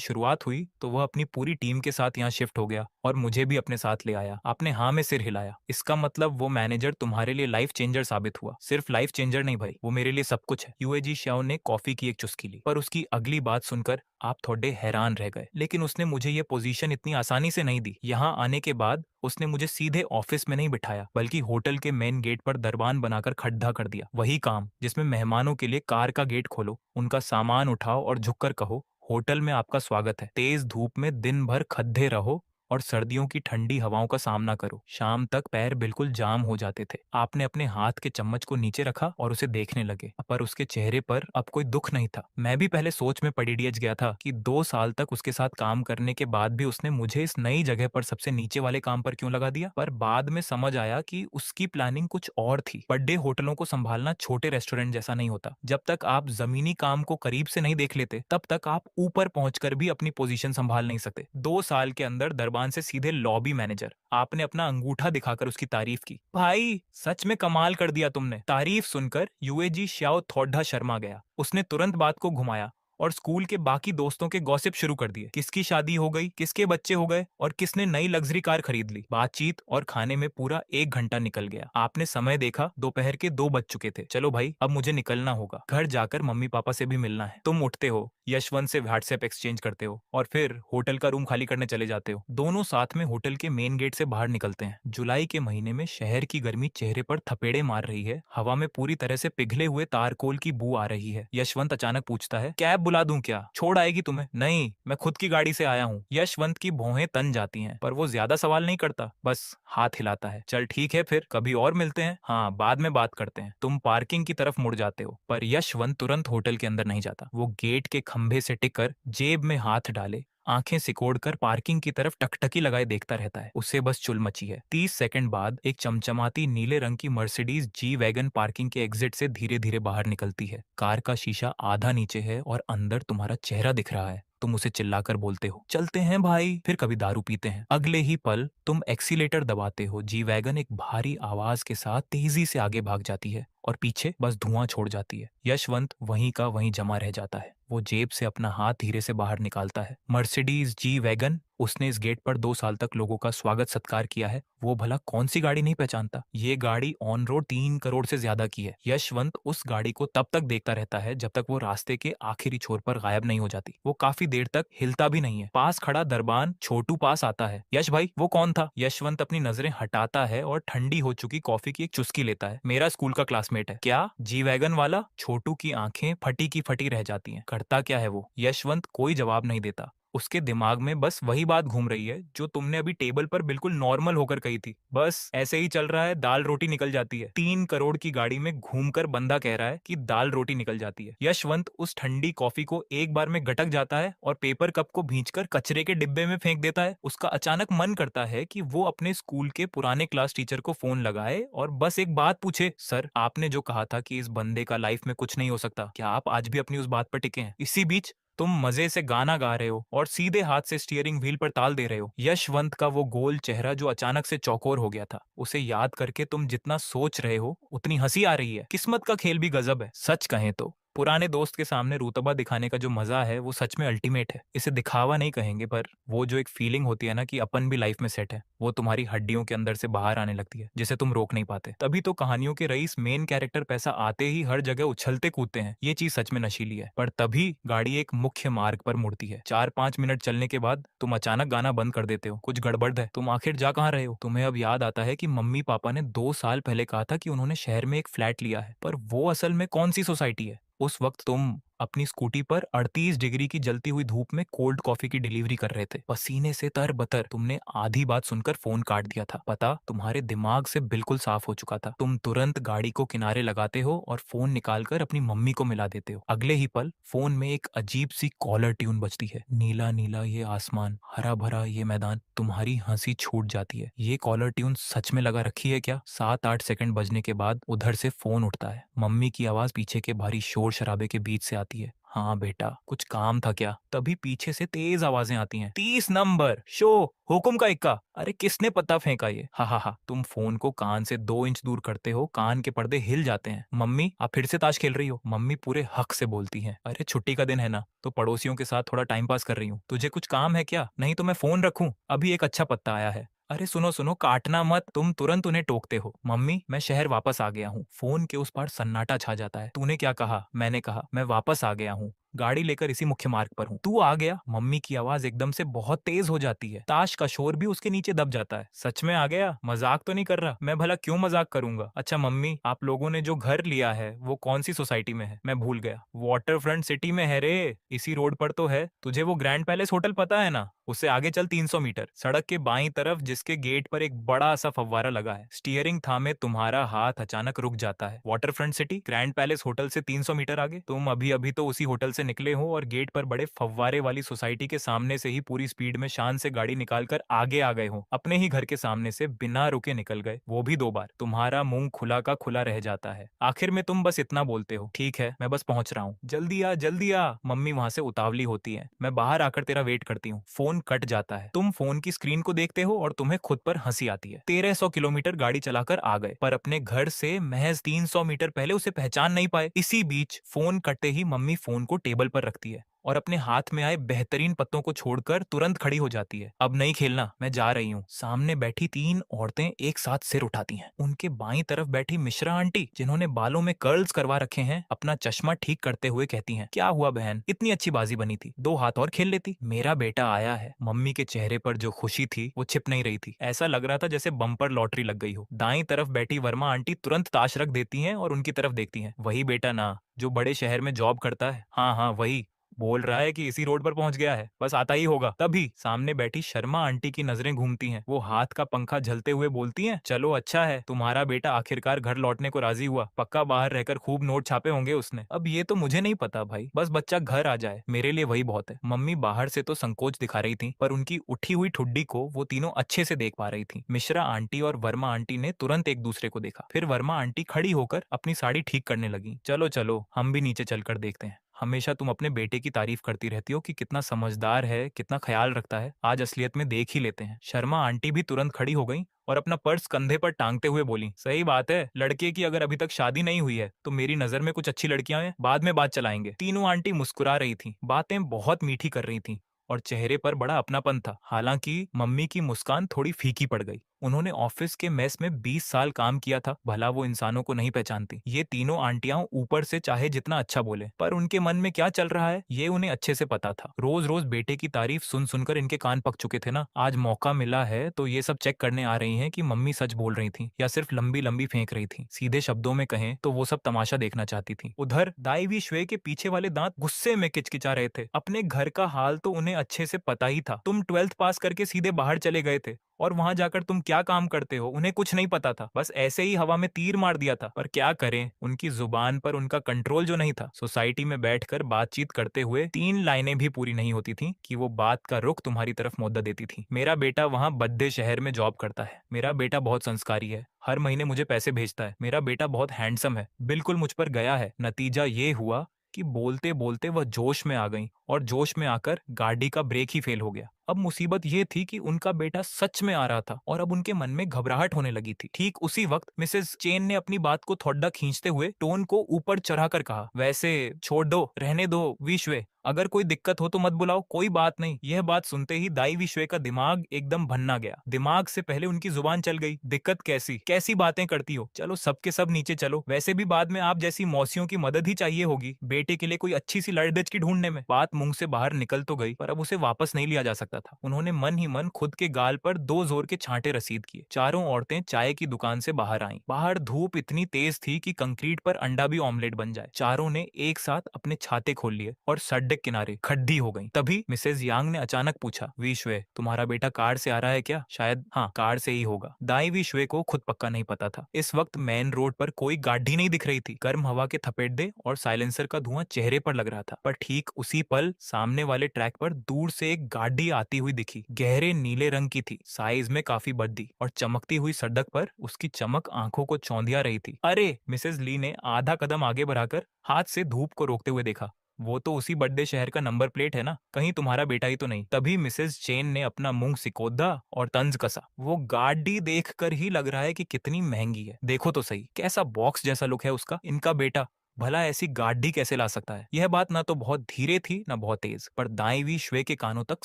शुरुआत हुई तो वह अपनी पूरी टीम के साथ यहाँ शिफ्ट हो गया और मुझे भी अपने साथ ले आया। आपने हाँ में सिर हिलाया। इसका मतलब वो मैनेजर तुम्हारे लिए लाइफ चेंजर साबित हुआ। सिर्फ लाइफ चेंजर नहीं भाई, वो मेरे लिए सब कुछ है। यूएजी श्याओ ने कॉफी की एक चुस्की ली, पर उसकी अगली बात सुनकर आप थोड़े हैरान रह गए। लेकिन उसने मुझे ये पोजीशन इतनी आसानी से नहीं दी। यहाँ आने के बाद उसने मुझे सीधे ऑफिस में नहीं बिठाया, बल्कि होटल के मेन गेट पर दरबान बनाकर खड्डा कर दिया। वही काम जिसमें मेहमानों के लिए कार का गेट खोलो, उनका सामान उठाओ और झुककर कहो, होटल में आपका स्वागत है। तेज धूप में दिन भर खद्दे रहो और सर्दियों की ठंडी हवाओं का सामना करो। शाम तक पैर बिल्कुल जाम हो जाते थे। आपने अपने हाथ के चम्मच को नीचे रखा और उसे देखने लगे, पर उसके चेहरे पर अब कोई दुख नहीं था। मैं भी पहले सोच में पड़ी डियच गया था कि 2 साल तक उसके साथ काम करने के बाद भी उसने मुझे इस नई जगह पर सबसे नीचे वाले काम पर क्यों लगा दिया। पर बाद में समझ आया कि उसकी प्लानिंग कुछ और थी। बड़े होटलों को संभालना छोटे रेस्टोरेंट जैसा नहीं होता। जब तक आप जमीनी काम को करीब से नहीं देख लेते, तब तक आप ऊपर पहुंचकर भी अपनी पोजीशन संभाल नहीं सकते। 2 साल के अंदर दरबान से सीधे लॉबी मैनेजर। आपने अपना अंगूठा दिखाकर उसकी तारीफ की। भाई सच में कमाल कर दिया तुमने। तारीफ सुनकर यूएजी श्याओ थोड़ा शर्मा गया। उसने तुरंत बात को घुमाया और स्कूल के बाकी दोस्तों के गॉसिप शुरू कर दिए। किसकी शादी हो गई, किसके बच्चे हो गए और किसने नई लग्जरी कार खरीद ली। बातचीत और खाने में पूरा 1 घंटा निकल गया। आपने समय देखा, दोपहर के 2 बज चुके थे। चलो भाई, अब मुझे निकलना होगा। घर जाकर मम्मी पापा से भी मिलना है। तुम उठते हो, यशवंत से व्हाट्सएप एक्सचेंज करते हो और फिर होटल का रूम खाली करने चले जाते हो। दोनों साथ में होटल के मेन गेट से बाहर निकलते हैं। जुलाई के महीने में शहर की गर्मी चेहरे पर थपेड़े मार रही है। हवा में पूरी तरह से पिघले हुए तारकोल की बू आ रही है। यशवंत अचानक पूछता है, कैब बुला दूं क्या? छोड़ आएगी तुम्हें? नहीं, मैं खुद की गाड़ी से आया हूँ। यशवंत की भौहें तन जाती हैं, पर वो ज्यादा सवाल नहीं करता, बस हाथ हिलाता है। चल ठीक है, फिर कभी और मिलते हैं। हाँ, बाद में बात करते हैं। तुम पार्किंग की तरफ मुड़ जाते हो, पर यशवंत तुरंत होटल के अंदर नहीं जाता। वो गेट के खंभे से टिककर जेब में हाथ डाले, आंखें सिकोड़कर पार्किंग की तरफ टकटकी लगाए देखता रहता है। उसे बस चुल मची है। 30 सेकंड बाद एक चमचमाती नीले रंग की मर्सिडीज जी वैगन पार्किंग के एग्जिट से धीरे धीरे बाहर निकलती है। कार का शीशा आधा नीचे है और अंदर तुम्हारा चेहरा दिख रहा है। तुम उसे चिल्लाकर बोलते हो, चलते हैं भाई। फिर कभी दारू पीते हैं। अगले ही पल तुम एक्सीलेटर दबाते हो। जी वैगन एक भारी आवाज के साथ तेजी से आगे भाग जाती है और पीछे बस धुआं छोड़ जाती है। यशवंत वहीं का वहीं जमा रह जाता है। वो जेब से अपना हाथ धीरे से बाहर निकालता है। Mercedes G wagon. उसने इस गेट पर 2 साल तक लोगों का स्वागत सत्कार किया है। वो भला कौन सी गाड़ी नहीं पहचानता। ये गाड़ी ऑन रोड 3 करोड़ से ज्यादा की है। यशवंत उस गाड़ी को तब तक देखता रहता है जब तक वो रास्ते के आखिरी छोर पर गायब नहीं हो जाती। वो काफी देर तक हिलता भी नहीं है। पास खड़ा दरबान छोटू पास आता है। यश भाई, वो कौन था? यशवंत अपनी नजरें हटाता है और ठंडी हो चुकी कॉफी की एक चुस्की लेता है। मेरा स्कूल का क्लासमेट है। क्या? जी वैगन वाला? छोटू की आंखें फटी की फटी रह जाती हैं। करता क्या है वो? यशवंत कोई जवाब नहीं देता। उसके दिमाग में बस वही बात घूम रही है जो तुमने अभी टेबल पर बिल्कुल नॉर्मल होकर कही थी। बस ऐसे ही चल रहा है, दाल रोटी निकल जाती है। 3 करोड़ की गाड़ी में घूमकर बंदा कह रहा है कि दाल रोटी निकल जाती है। यशवंत उस ठंडी कॉफी को एक बार में गटक जाता है और पेपर कप को भींचकर कचरे के डिब्बे में फेंक देता है। उसका अचानक मन करता है कि वो अपने स्कूल के पुराने क्लास टीचर को फोन लगाए और बस एक बात पूछे, सर आपने जो कहा था कि इस बंदे का लाइफ में कुछ नहीं हो सकता, क्या आप आज भी अपनी उस बात पर टिके हैं? इसी बीच तुम मजे से गाना गा रहे हो और सीधे हाथ से स्टीयरिंग व्हील पर ताल दे रहे हो। यशवंत का वो गोल चेहरा जो अचानक से चौकोर हो गया था, उसे याद करके तुम जितना सोच रहे हो उतनी हंसी आ रही है। किस्मत का खेल भी गजब है। सच कहें तो पुराने दोस्त के सामने रुतबा दिखाने का जो मजा है वो सच में अल्टीमेट है। इसे दिखावा नहीं कहेंगे, पर वो जो एक फीलिंग होती है ना कि अपन भी लाइफ में सेट है, वो तुम्हारी हड्डियों के अंदर से बाहर आने लगती है, जिसे तुम रोक नहीं पाते। तभी तो कहानियों के रईस मेन कैरेक्टर पैसा आते ही हर जगह उछलते कूदते हैं। ये चीज सच में नशीली है। पर तभी गाड़ी एक मुख्य मार्ग पर मुड़ती है। 4-5 मिनट चलने के बाद तुम अचानक गाना बंद कर देते हो। कुछ गड़बड़ है। तुम आखिर जा कहाँ रहे हो? तुम्हें अब याद आता है कि मम्मी पापा ने 2 साल पहले कहा था कि उन्होंने शहर में एक फ्लैट लिया है, पर वो असल में कौन सी सोसाइटी है? उस वक्त तुम अपनी स्कूटी पर 38 डिग्री की जलती हुई धूप में कोल्ड कॉफी की डिलीवरी कर रहे थे, पसीने से तरबतर। तुमने आधी बात सुनकर फोन काट दिया था। पता तुम्हारे दिमाग से बिल्कुल साफ हो चुका था। तुम तुरंत गाड़ी को किनारे लगाते हो और फोन निकालकर अपनी मम्मी को मिला देते हो। अगले ही पल फोन में एक अजीब सी कॉलर ट्यून बजती है। नीला नीला ये आसमान, हरा भरा ये मैदान। तुम्हारी हंसी छूट जाती है। ये कॉलर ट्यून सच में लगा रखी है क्या? 7-8 सेकंड बजने के बाद उधर से फोन उठता है। मम्मी की आवाज पीछे के भारी शोर शराबे के बीच से आती है। हाँ बेटा, कुछ काम था क्या? तभी पीछे से तेज आवाजें आती हैं। 30 नंबर शो, हुकुम का इक्का। अरे किसने पत्ता फेंका ये? हा हा हा। तुम फोन को कान से 2 इंच दूर करते हो, कान के पर्दे हिल जाते हैं। मम्मी, आप फिर से ताश खेल रही हो? मम्मी पूरे हक से बोलती हैं। अरे छुट्टी का दिन है ना, तो पड़ोसियों के साथ थोड़ा टाइम पास कर रही हूँ। तुझे कुछ काम है क्या? नहीं तो मैं फोन रखूं? अभी एक अच्छा पत्ता आया है। अरे सुनो सुनो, काटना मत। तुम तुरंत उन्हें टोकते हो। मम्मी, मैं शहर वापस आ गया हूँ। फोन के उस पार सन्नाटा छा जाता है। तूने क्या कहा? मैंने कहा मैं वापस आ गया हूँ, गाड़ी लेकर इसी मुख्य मार्ग पर हूँ। तू आ गया? मम्मी की आवाज एकदम से बहुत तेज हो जाती है। ताश का शोर भी उसके नीचे दब जाता है। सच में आ गया? मजाक तो नहीं कर रहा? मैं भला क्यों मजाक करूंगा। अच्छा मम्मी, आप लोगों ने जो घर लिया है वो कौन सी सोसाइटी में है? मैं भूल गया। वाटर फ्रंट सिटी में है रे, इसी रोड पर तो है। तुझे वो ग्रैंड पैलेस होटल पता है ना? उससे आगे चल 300 मीटर, सड़क के बाईं तरफ, जिसके गेट पर एक बड़ा सा फव्वारा लगा है। स्टीयरिंग थामे तुम्हारा हाथ अचानक रुक जाता है। Water front city, grand palace hotel से 300 मीटर आगे। तुम अभी अभी तो उसी होटल से निकले हो और गेट पर बड़े फव्वारे वाली सोसाइटी के सामने से ही पूरी स्पीड में शान से गाड़ी निकालकर आगे आ गए हो। अपने ही घर के सामने से बिना रुके निकल गए, वो भी 2 बार। तुम्हारा मुंह खुला का खुला रह जाता है। आखिर में तुम बस इतना बोलते हो, ठीक है मैं बस पहुंच रहा हूँ, जल्दी आ जल्दी आ। मम्मी वहां से उतावली होती है। मैं बाहर आकर तेरा वेट करती हूँ। फोन कट जाता है। तुम फोन की स्क्रीन को देखते हो और तुम्हें खुद पर हंसी आती है। 1300 किलोमीटर गाड़ी चलाकर आ गए, पर अपने घर से महज 300 मीटर पहले उसे पहचान नहीं पाए। इसी बीच फोन कटते ही मम्मी फोन को टेबल पर रखती है और अपने हाथ में आए बेहतरीन पत्तों को छोड़कर तुरंत खड़ी हो जाती है। अब नहीं खेलना, मैं जा रही हूँ। सामने बैठी 3 औरतें एक साथ सिर उठाती हैं। उनके बाईं तरफ बैठी मिश्रा आंटी, जिन्होंने बालों में कर्ल्स करवा रखे हैं, अपना चश्मा ठीक करते हुए कहती हैं, क्या हुआ बहन, इतनी अच्छी बाजी बनी थी, 2 हाथ और खेल लेती। मेरा बेटा आया है। मम्मी के चेहरे पर जो खुशी थी वो छिप नहीं रही थी। ऐसा लग रहा था जैसे बम्पर लॉटरी लग गई हो। दाईं तरफ बैठी वर्मा आंटी तुरंत ताश रख देती हैं और उनकी तरफ देखती हैं। वही बेटा ना, जो बड़े शहर में जॉब करता है? हाँ हाँ वही। बोल रहा है कि इसी रोड पर पहुंच गया है, बस आता ही होगा। तभी सामने बैठी शर्मा आंटी की नजरें घूमती हैं। वो हाथ का पंखा झलते हुए बोलती हैं, चलो अच्छा है, तुम्हारा बेटा आखिरकार घर लौटने को राजी हुआ। पक्का बाहर रहकर खूब नोट छापे होंगे उसने। अब ये तो मुझे नहीं पता भाई, बस बच्चा घर आ जाए, मेरे लिए वही बहुत है। मम्मी बाहर से तो संकोच दिखा रही थी, पर उनकी उठी हुई ठुड्डी को वो तीनों अच्छे से देख पा रही थी। मिश्रा आंटी और वर्मा आंटी ने तुरंत एक दूसरे को देखा। फिर वर्मा आंटी खड़ी होकर अपनी साड़ी ठीक करने लगी। चलो चलो, हम भी नीचे चलकर देखते हैं। हमेशा तुम अपने बेटे की तारीफ करती रहती हो कि कितना समझदार है, कितना ख्याल रखता है, आज असलियत में देख ही लेते हैं। शर्मा आंटी भी तुरंत खड़ी हो गई और अपना पर्स कंधे पर टांगते हुए बोली, सही बात है, लड़के की अगर अभी तक शादी नहीं हुई है तो मेरी नजर में कुछ अच्छी लड़कियां हैं, बाद में बात चलाएंगे। तीनों आंटी मुस्कुरा रही थी, बातें बहुत मीठी कर रही थी और चेहरे पर बड़ा अपनापन था। हालांकि मम्मी की मुस्कान थोड़ी फीकी पड़ गई। उन्होंने ऑफिस के मेस में 20 साल काम किया था, भला वो इंसानों को नहीं पहचानती। ये तीनों आंटियां ऊपर से चाहे जितना अच्छा बोले, पर उनके मन में क्या चल रहा है ये उन्हें अच्छे से पता था। रोज रोज बेटे की तारीफ सुन सुनकर इनके कान पक चुके थे ना। आज मौका मिला है तो ये सब चेक करने आ रही हैं कि मम्मी सच बोल रही थी या सिर्फ लंबी लंबी फेंक रही थी। सीधे शब्दों में कहें तो वो सब तमाशा देखना चाहती थी। उधर दाई श्वे के पीछे वाले दांत गुस्से में किचकिचा रहे थे। अपने घर का हाल तो उन्हें अच्छे से पता ही था। तुम 12th पास करके सीधे बाहर चले गए थे और वहां जाकर तुम क्या काम करते हो उन्हें कुछ नहीं पता था। बस ऐसे ही हवा में तीर मार दिया था। पर क्या करें, उनकी जुबान पर उनका कंट्रोल जो नहीं था। सोसाइटी में बैठकर बातचीत करते हुए 3 लाइनें भी पूरी नहीं होती थी कि वो बात का रुख तुम्हारी तरफ मुद्दा देती थी। मेरा बेटा वहां बद्दे शहर में जॉब करता है। मेरा बेटा बहुत संस्कारी है, हर महीने मुझे पैसे भेजता है। मेरा बेटा बहुत हैंडसम है, बिल्कुल मुझ पर गया है। नतीजा ये हुआ कि बोलते बोलते वह जोश में आ गई और जोश में आकर गाड़ी का ब्रेक ही फेल हो गया। अब मुसीबत ये थी कि उनका बेटा सच में आ रहा था और अब उनके मन में घबराहट होने लगी थी। ठीक उसी वक्त मिसेस चेन ने अपनी बात को थोड़ा खींचते हुए टोन को ऊपर चढ़ाकर कहा, वैसे छोड़ दो, रहने दो विश्वे, अगर कोई दिक्कत हो तो मत बुलाओ, कोई बात नहीं। यह बात सुनते ही दाई विश्वे का दिमाग एकदम भन्ना गया। दिमाग से पहले उनकी जुबान चल गई, दिक्कत कैसी कैसी बातें करती हो, चलो सबके सब नीचे चलो, वैसे भी बाद में आप जैसी मौसियों की मदद ही चाहिए होगी बेटे के लिए कोई अच्छी सी लड़दच की ढूंढने में। बात मुंह से बाहर निकल तो गई पर अब उसे वापस नहीं लिया जा सकता था। उन्होंने मन ही मन खुद के गाल पर 2 जोर के छांटे रसीद किए। चारों औरतें चाय की दुकान से बाहर आईं। बाहर धूप इतनी तेज थी कि कंक्रीट पर अंडा भी ऑमलेट बन जाए। चारों ने एक साथ अपने छाते खोल लिए और सड़क किनारे खड्डी हो गई। तभी मिसेज यांग ने अचानक पूछा, विश्वे तुम्हारा बेटा कार से आ रहा है क्या? शायद हाँ, कार से ही होगा। दाई विश्वे को खुद पक्का नहीं पता था। इस वक्त मेन रोड पर कोई गाड़ी नहीं दिख रही थी। गर्म हवा के थपेड़े और साइलेंसर का धुआं चेहरे पर लग रहा था। पर ठीक उसी पल सामने वाले ट्रैक पर दूर से एक गाड़ी आती हुई दिखी। गहरे नीले रंग की थी, साइज में काफी बड़ी और चमकती हुई सड़क पर उसकी चमक आंखों को चौंधिया रही थी। अरे! मिसेज ली ने आधा कदम आगे बढ़ाकर हाथ से धूप को रोकते हुए देखा, वो तो उसी बड़े शहर का नंबर प्लेट है ना, कहीं तुम्हारा बेटा ही तो नहीं। तभी मिसेस चेन ने अपना मुंह सिकोदा और तंज कसा, वो गाड़ी देखकर ही लग रहा है कि कितनी महंगी है। देखो तो सही, कैसा बॉक्स जैसा लुक है उसका। इनका बेटा भला ऐसी गाड़ी कैसे ला सकता है? यह बात ना तो बहुत धीरे थी ना बहुत तेज, पर दाई श्वे के कानों तक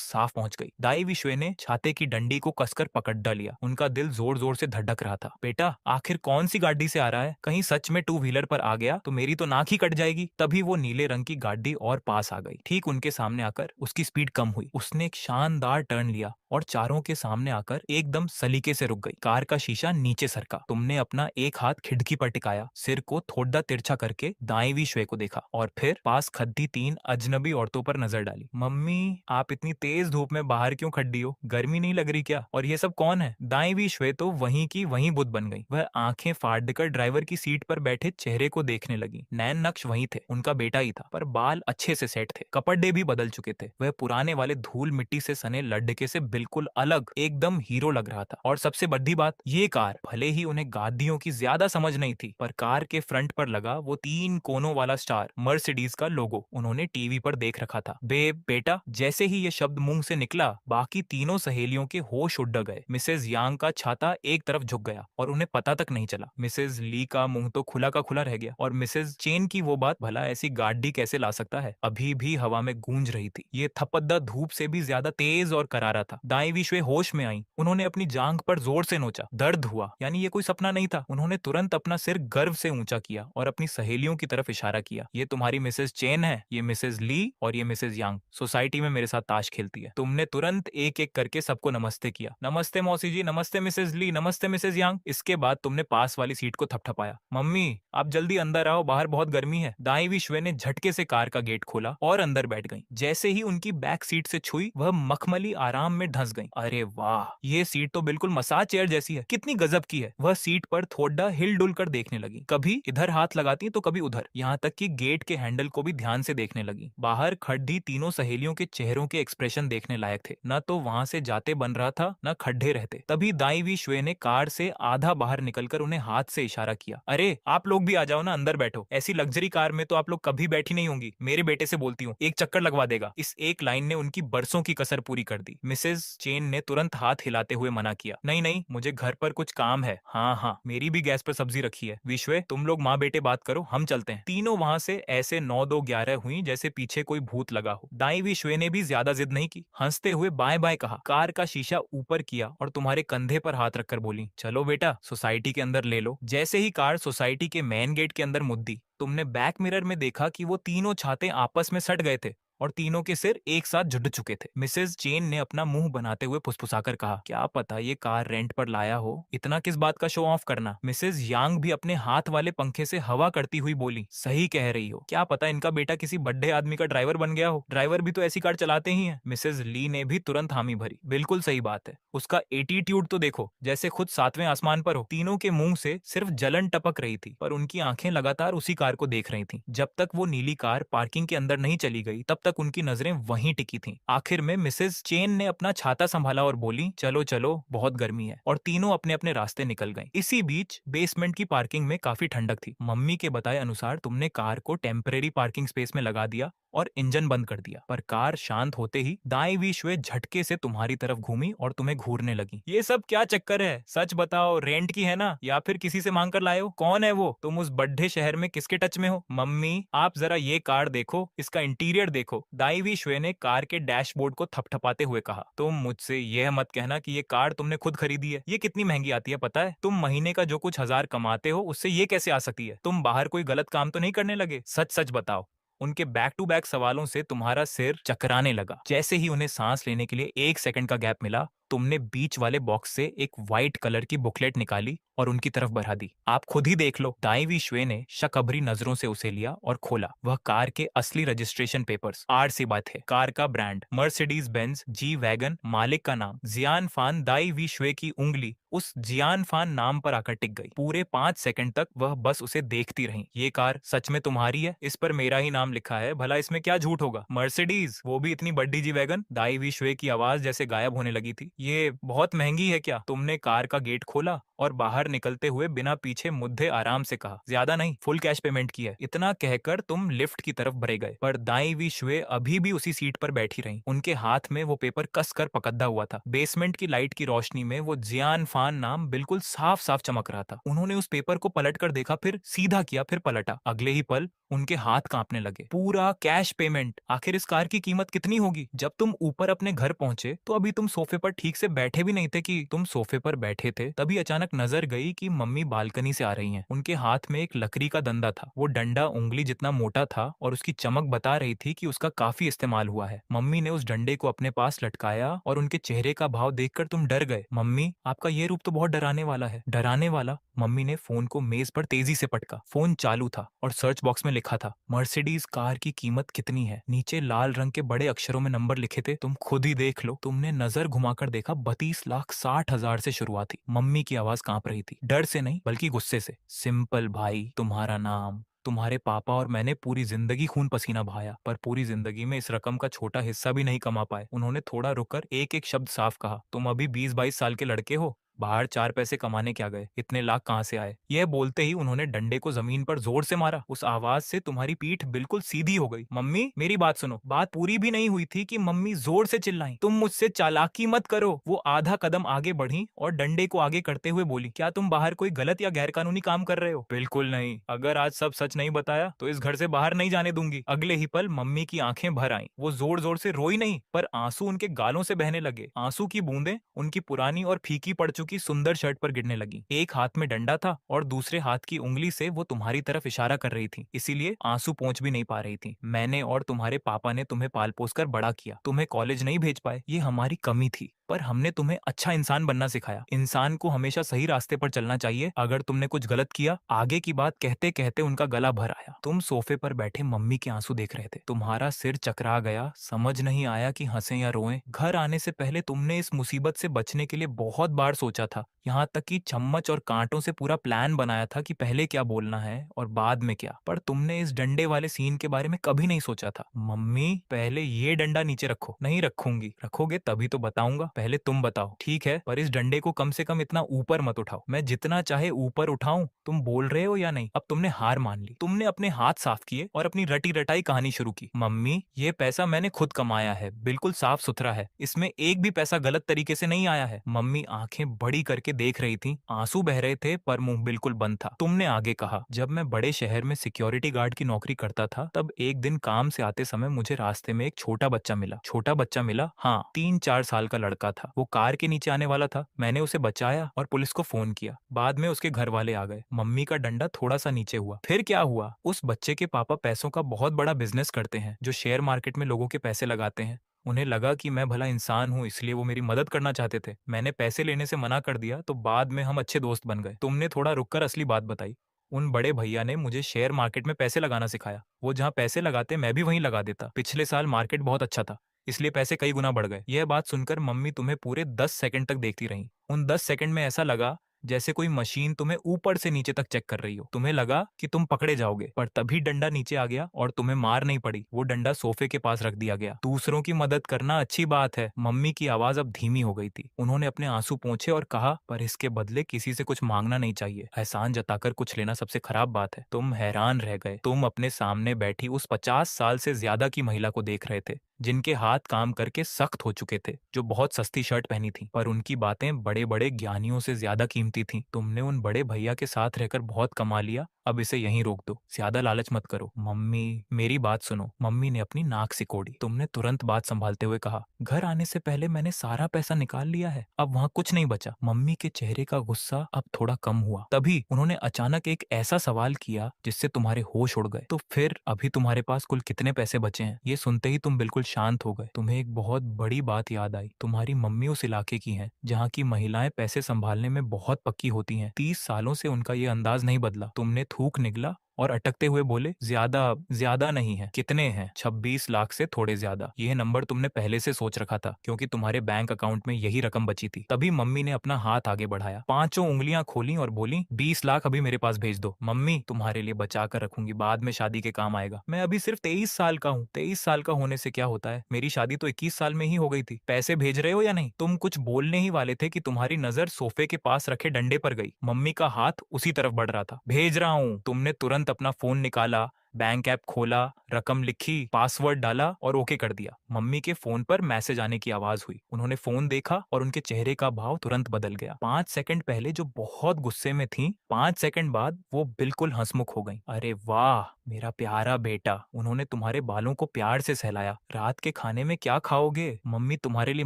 साफ पहुंच गई। दाई श्वे ने छाते की डंडी को कसकर पकड़ डालिया। उनका दिल जोर जोर से धड़क रहा था। बेटा आखिर कौन सी गाड़ी से आ रहा है? कहीं सच में 2 व्हीलर पर आ गया तो मेरी तो नाक ही कट जाएगी। तभी वो नीले रंग की गाड़ी और पास आ गई। ठीक उनके सामने आकर उसकी स्पीड कम हुई। उसने एक शानदार टर्न लिया और चारों के सामने आकर एकदम सलीके से रुक गई। कार का शीशा नीचे सरका। तुमने अपना एक हाथ खिड़की पर टिकाया, सिर को थोड़ा तिरछा करके दाई श्वे को देखा और फिर पास खड़ी 3 अजनबी औरतों पर नजर डाली। मम्मी आप इतनी तेज धूप में बाहर क्यों खड़ी हो? गर्मी नहीं लग रही क्या? और ये सब कौन है? दाई श्वे तो वहीं की वहीं बुद्ध बन गई। वह आंखें फाड़कर ड्राइवर की सीट पर बैठे चेहरे को देखने लगी। नैन नक्श वहीं थे, उनका बेटा ही था, पर बाल अच्छे से सेट थे, कपड़े भी बदल चुके थे। वह पुराने वाले धूल मिट्टी से सने लड्ढके से बिल्कुल अलग एकदम हीरो लग रहा था। और सबसे बड़ी बात, ये कार, भले ही उन्हें गाड़ियों की ज्यादा समझ नहीं थी, पर कार के फ्रंट पर लगा वो 3 कोनों वाला स्टार मर्सिडीज का लोगो उन्होंने टीवी पर देख रखा था। बेटा, जैसे ही ये शब्द मुंह से निकला, बाकी तीनों सहेलियों के होश उड़ गए। मिसेज यांग का छाता एक तरफ झुक गया और उन्हें पता तक नहीं चला। मिसेज ली का मुंह तो खुला का खुला रह गया और मिसेज चेन की वो बात, भला ऐसी गाड़ी कैसे ला सकता है, अभी भी हवा में गूंज रही थी। ये थपद्दा धूप से भी ज्यादा तेज और करारा था। दाई श्वे होश में आई। उन्होंने अपनी जांघ पर जोर से नोचा। दर्द हुआ, यानी ये कोई सपना नहीं था। उन्होंने तुरंत अपना सिर गर्व से ऊंचा किया और अपनी सहेलियों की तरफ इशारा किया। ये तुम्हारी मिसेज चेन है, ये मिसेज ली और ये मिसेज यांग सोसाइटी में मेरे साथ ताश खेलती है। तुमने तुरंत एक एक करके सबको नमस्ते किया। नमस्ते मौसी जी, नमस्ते मिसेज ली, नमस्ते मिसेज यांग। इसके बाद तुमने पास वाली सीट को थपथपाया। मम्मी आप जल्दी अंदर आओ, बाहर बहुत गर्मी है। दाई श्वे ने झटके से कार का गेट खोला और अंदर बैठ गई। जैसे ही उनकी बैक सीट से छुई, वह मखमली आराम में धंस गई। अरे वाह, ये सीट तो बिल्कुल मसाज चेयर जैसी है, कितनी गजब की है। वह सीट पर थोड़ा हिल डुल कर देखने लगी, कभी इधर हाथ लगाती तो कभी उधर, यहाँ तक कि गेट के हैंडल को भी ध्यान से देखने लगी। बाहर खड़ी तीनों सहेलियों के चेहरों के एक्सप्रेशन देखने लायक थे। न तो वहां से जाते बन रहा था, न खड्डे रहते। तभी दाई श्वे ने कार से आधा बाहर निकलकर उन्हें हाथ से इशारा किया। अरे आप लोग भी आ जाओ ना, अंदर बैठो। ऐसी लग्जरी कार में तो आप लोग कभी बैठी नहीं होंगी। मेरे बेटे से बोलती हूँ, एक चक्कर लगवा देगा। इस एक लाइन ने उनकी बरसों की कसर पूरी कर दी। मिसेज चेन ने तुरंत हाथ हिलाते हुए मना किया। नहीं नहीं, मुझे घर पर कुछ काम है। हाँ हाँ, मेरी भी गैस पर सब्जी रखी है। विश्वे तुम लोग माँ बेटे बात करो, हम चलते हैं। तीनों वहां से ऐसे 9-2-11 हुई जैसे पीछे कोई भूत लगा हो। दाई श्वे ने भी ज्यादा जिद नहीं की, हंसते हुए बाय बाय कहा, कार का शीशा ऊपर किया और तुम्हारे कंधे पर हाथ रखकर बोली, चलो बेटा सोसाइटी के अंदर ले लो। जैसे ही कार सोसाइटी के मेन गेट के अंदर मुद्दी, तुमने बैक मिरर में देखा कि वो तीनों छाते आपस में सट गए थे और तीनों के सिर एक साथ जुड़ चुके थे। मिसेज चेन ने अपना मुंह बनाते हुए फुसफुसाकर कहा, क्या पता ये कार रेंट पर लाया हो, इतना किस बात का शो ऑफ करना। मिसेज यांग भी अपने हाथ वाले पंखे से हवा करती हुई बोली, सही कह रही हो, क्या पता इनका बेटा किसी बड़े आदमी का ड्राइवर बन गया हो, ड्राइवर भी तो ऐसी कार चलाते ही हैं। मिसेज ली ने भी तुरंत हामी भरी, बिल्कुल सही बात है, उसका एटीट्यूड तो देखो, जैसे खुद 7वें आसमान पर हो। तीनों के मुंह से सिर्फ जलन टपक रही थी, पर उनकी आंखें लगातार उसी कार को देख रही थी। जब तक वो नीली कार पार्किंग के अंदर नहीं चली गई, तब तक उनकी नजरें वहीं टिकी थीं। आखिर में मिसेज चेन ने अपना छाता संभाला और बोली, चलो चलो बहुत गर्मी है, और तीनों अपने अपने रास्ते निकल गए। इसी बीच बेसमेंट की पार्किंग में काफी ठंडक थी। मम्मी के बताए अनुसार तुमने कार को टेम्परेरी पार्किंग स्पेस में लगा दिया और इंजन बंद कर दिया। पर कार शांत होते ही दाई वी श्वे झटके से तुम्हारी तरफ घूमी और तुम्हें घूरने लगी। ये सब क्या चक्कर है? सच बताओ, रेंट की है ना या फिर किसी से मांग कर लाए हो? कौन है वो? तुम उस बड्ढे शहर में किसके टच में हो? मम्मी, आप जरा ये कार देखो, इसका इंटीरियर देखो। दाई वी श्वे ने कार के डैशबोर्ड को थपथपाते हुए कहा। तुम मुझसे यह मत कहना कि ये कार तुमने खुद खरीदी है। ये कितनी महंगी आती है पता है? तुम महीने का जो कुछ 1000 कमाते हो उससे ये कैसे आ सकती है? तुम बाहर कोई गलत काम तो नहीं करने लगे? सच सच बताओ। उनके बैक टू बैक सवालों से तुम्हारा सिर चकराने लगा। जैसे ही उन्हें सांस लेने के लिए 1 सेकंड का गैप मिला, तुमने बीच वाले बॉक्स से एक व्हाइट कलर की बुकलेट निकाली और उनकी तरफ बढ़ा दी। आप खुद ही देख लो। दाई वी श्वे ने शकअबरी नजरों से उसे लिया और खोला। वह कार के असली रजिस्ट्रेशन पेपर्स, आरसी बात है, कार का brand Mercedes Benz G wagon, मालिक का नाम जियान फान। दाई वी श्वे की उंगली उस जियान फान नाम पर आकर टिक गई। पूरे 5 सेकंड तक वह बस उसे देखती रही। ये कार सच में तुम्हारी है? इस पर मेरा ही नाम लिखा है, भला इसमें क्या झूठ होगा? मर्सिडीज, वो भी इतनी बड़ी जी वैगन? दाई वी श्वे की आवाज जैसे गायब होने लगी थी। ये बहुत महंगी है क्या? तुमने कार का गेट खोला और बाहर निकलते हुए बिना पीछे मुद्दे आराम से कहा, ज्यादा नहीं, फुल कैश पेमेंट की है। इतना कहकर तुम लिफ्ट की तरफ भरे गए, पर दाई वी श्वे अभी भी उसी सीट पर बैठी रही। उनके हाथ में वो पेपर कसकर पकड़ा हुआ था। बेसमेंट की लाइट की रोशनी में वो जियान फान नाम बिल्कुल साफ साफ चमक रहा था। उन्होंने उस पेपर को पलट कर देखा, फिर सीधा किया, फिर पलटा। अगले ही पल उनके हाथ कांपने लगे। पूरा कैश पेमेंट! आखिर इस कार की कीमत कितनी होगी? जब तुम ऊपर अपने घर पहुंचे तो अभी तुम सोफे पर ठीक से बैठे भी नहीं थे कि तुम सोफे पर बैठे थे, तभी अचानक नजर गई कि मम्मी बालकनी से आ रही हैं। उनके हाथ में एक लकड़ी का डंडा था। वो डंडा उंगली जितना मोटा था और उसकी चमक बता रही थी कि उसका काफी इस्तेमाल हुआ है। मम्मी ने उस डंडे को अपने पास लटकाया और उनके चेहरे का भाव देखकर तुम डर गए। मम्मी, आपका ये रूप तो बहुत डराने वाला है। डराने वाला? मम्मी ने फोन को मेज पर तेजी से पटका। फोन चालू था और सर्च बॉक्स में लिखा था, मर्सिडीज कार की कीमत कितनी है। नीचे लाल रंग के बड़े अक्षरों में नंबर लिखे थे। तुम खुद ही देख लो। तुमने नजर घुमाकर देखा, 32,60,000 से शुरुआत थी। मम्मी की आवाज कांप रही थी, डर से नहीं बल्कि गुस्से से। सिंपल भाई, तुम्हारा नाम, तुम्हारे पापा और मैंने पूरी जिंदगी खून पसीना बहाया, पर पूरी जिंदगी में इस रकम का छोटा हिस्सा भी नहीं कमा पाए। उन्होंने थोड़ा रुककर एक एक शब्द साफ कहा, तुम अभी 20-22 साल के लड़के हो, बाहर 4 पैसे कमाने क्या गए, इतने लाख कहाँ से आए? यह बोलते ही उन्होंने डंडे को जमीन पर जोर से मारा। उस आवाज से तुम्हारी पीठ बिल्कुल सीधी हो गई। मम्मी, मेरी बात सुनो। बात पूरी भी नहीं हुई थी कि मम्मी जोर से चिल्लाई, तुम मुझसे चालाकी मत करो। वो आधा कदम आगे बढ़ी और डंडे को आगे करते हुए बोली, क्या तुम बाहर कोई गलत या गैरकानूनी काम कर रहे हो? बिल्कुल नहीं। अगर आज सब सच नहीं बताया तो इस घर से बाहर नहीं जाने दूंगी। अगले ही पल मम्मी की आंखें भर आईं। वो जोर जोर से रोई नहीं, पर आंसू उनके गालों से बहने लगे। आंसू की बूंदें उनकी पुरानी और फीकी पड़ चुकी सुंदर शर्ट पर गिरने लगी। एक हाथ में डंडा था और दूसरे हाथ की उंगली से वो तुम्हारी तरफ इशारा कर रही थी, इसीलिए आंसू पहुंच भी नहीं पा रही थी। मैंने और तुम्हारे पापा ने तुम्हें पाल पोस कर बड़ा किया, तुम्हें कॉलेज नहीं भेज पाए, ये हमारी कमी थी, पर हमने तुम्हें अच्छा इंसान बनना सिखाया। इंसान को हमेशा सही रास्ते पर चलना चाहिए। अगर तुमने कुछ गलत किया, आगे की बात कहते कहते उनका गला भर आया। तुम सोफे पर बैठे मम्मी के आंसू देख रहे थे। तुम्हारा सिर चकरा गया, समझ नहीं आया कि हंसे या रोएं। घर आने से पहले तुमने इस मुसीबत से बचने के लिए बहुत बार सोचा था, यहाँ तक कि चम्मच और कांटों से पूरा प्लान बनाया था कि पहले क्या बोलना है और बाद में क्या। पर तुमने इस डंडे वाले सीन के बारे में कभी नहीं सोचा था। मम्मी, पहले ये डंडा नीचे रखो। नहीं रखूंगी। रखोगे तभी तो बताऊंगा। पहले तुम बताओ। ठीक है, पर इस डंडे को कम से कम इतना ऊपर मत उठाओ। मैं जितना चाहे ऊपर उठाऊं। तुम बोल रहे हो या नहीं? अब तुमने हार मान ली। तुमने अपने हाथ साफ किए और अपनी रटी रटाई कहानी शुरू की। मम्मी, ये पैसा मैंने खुद कमाया है, बिल्कुल साफ सुथरा है, इसमें एक भी पैसा गलत तरीके से नहीं आया है। मम्मी आंखें बड़ी करके देख रही थी, आंसू बह रहे थे पर मुंह बिल्कुल बंद था। तुमने आगे कहा, जब मैं बड़े शहर में सिक्योरिटी गार्ड की नौकरी करता था, तब एक दिन काम से आते समय मुझे रास्ते में एक छोटा बच्चा मिला। छोटा बच्चा मिला? हाँ, 3-4 साल का लड़का था। वो कार के नीचे आने वाला था। मैंने उसे बचाया और पुलिस को फोन किया। बाद में उसके घर वाले आ गए। मम्मी का डंडा थोड़ा सा नीचे हुआ। फिर क्या हुआ? उस बच्चे के पापा पैसों का बहुत बड़ा बिजनेस करते हैं, जो शेयर मार्केट में लोगों के पैसे लगाते हैं। उन्हें लगा कि मैं भला इंसान हूँ, इसलिए वो मेरी मदद करना चाहते थे। मैंने पैसे लेने से मना कर दिया, तो बाद में हम अच्छे दोस्त बन गए। तुमने थोड़ा रुककर असली बात बताई। उन बड़े भैया ने मुझे शेयर मार्केट में पैसे लगाना सिखाया। वो जहाँ पैसे लगाते मैं भी वहीं लगा देता। पिछले साल मार्केट बहुत अच्छा था, इसलिए पैसे कई गुना बढ़ गए। यह बात सुनकर मम्मी तुम्हें पूरे 10 सेकंड तक देखती रही। उन 10 सेकंड में ऐसा लगा जैसे कोई मशीन तुम्हें ऊपर से नीचे तक चेक कर रही हो। तुम्हें लगा कि तुम पकड़े जाओगे, पर तभी डंडा नीचे आ गया और तुम्हें मार नहीं पड़ी। वो डंडा सोफे के पास रख दिया गया। दूसरों की मदद करना अच्छी बात है। मम्मी की आवाज अब धीमी हो गई थी। उन्होंने अपने आंसू पोंछे और कहा, पर इसके बदले किसी से कुछ मांगना नहीं चाहिए। एहसान जताकर कुछ लेना सबसे खराब बात है। तुम हैरान रह गए। तुम अपने सामने बैठी उस 50 साल से ज्यादा की महिला को देख रहे थे, जिनके हाथ काम करके सख्त हो चुके थे, जो बहुत सस्ती शर्ट पहनी थी, पर उनकी बातें बड़े बड़े ज्ञानियों से ज्यादा कीमती थी। तुमने उन बड़े भैया के साथ रहकर बहुत कमा लिया, अब इसे यहीं रोक दो। ज्यादा लालच मत करो। मम्मी, मेरी बात सुनो। मम्मी ने अपनी नाक सिकोड़ी। तुमने तुरंत बात संभालते हुए कहा, घर आने से पहले मैंने सारा पैसा निकाल लिया है, अब वहाँ कुछ नहीं बचा। मम्मी के चेहरे का गुस्सा अब थोड़ा कम हुआ। तभी उन्होंने अचानक एक ऐसा सवाल किया जिससे तुम्हारे होश उड़ गए। तो फिर अभी तुम्हारे पास कुल कितने पैसे बचे हैं? ये सुनते ही तुम बिल्कुल शांत हो गए। तुम्हें एक बहुत बड़ी बात याद आई। तुम्हारी मम्मी उस इलाके की हैं जहाँ की महिलाएं पैसे संभालने में बहुत पक्की होती हैं। 30 सालों से उनका ये अंदाज नहीं बदला। तुमने थूक निगला और अटकते हुए बोले, ज्यादा ज्यादा नहीं है। कितने हैं? 26 लाख से थोड़े ज्यादा। यह नंबर तुमने पहले से सोच रखा था, क्योंकि तुम्हारे बैंक अकाउंट में यही रकम बची थी। तभी मम्मी ने अपना हाथ आगे बढ़ाया, पांचों उंगलियां खोली और बोली, 20 लाख अभी मेरे पास भेज दो। मम्मी, तुम्हारे लिए बचा कर रखूंगी, बाद में शादी के काम आएगा। मैं अभी सिर्फ 23 साल का हूँ। 23 साल का होने से क्या होता है? मेरी शादी तो 21 साल में ही हो गई थी। पैसे भेज रहे हो या नहीं? तुम कुछ बोलने ही वाले थे कि तुम्हारी नजर सोफे के पास रखे डंडे पर गई। मम्मी का हाथ उसी तरफ बढ़ रहा था। भेज रहा हूँ। तुमने तुरंत अपना फोन निकाला, बैंक ऐप खोला, रकम लिखी, पासवर्ड डाला और ओके कर दिया। मम्मी के फोन पर मैसेज आने की आवाज हुई। उन्होंने फोन देखा और उनके चेहरे का भाव तुरंत बदल गया। 5 सेकंड पहले जो बहुत गुस्से में थी, 5 सेकंड बाद वो बिल्कुल हंसमुख हो गई। अरे वाह मेरा प्यारा बेटा। उन्होंने तुम्हारे बालों को प्यार से सहलाया। रात के खाने में क्या खाओगे? मम्मी तुम्हारे लिए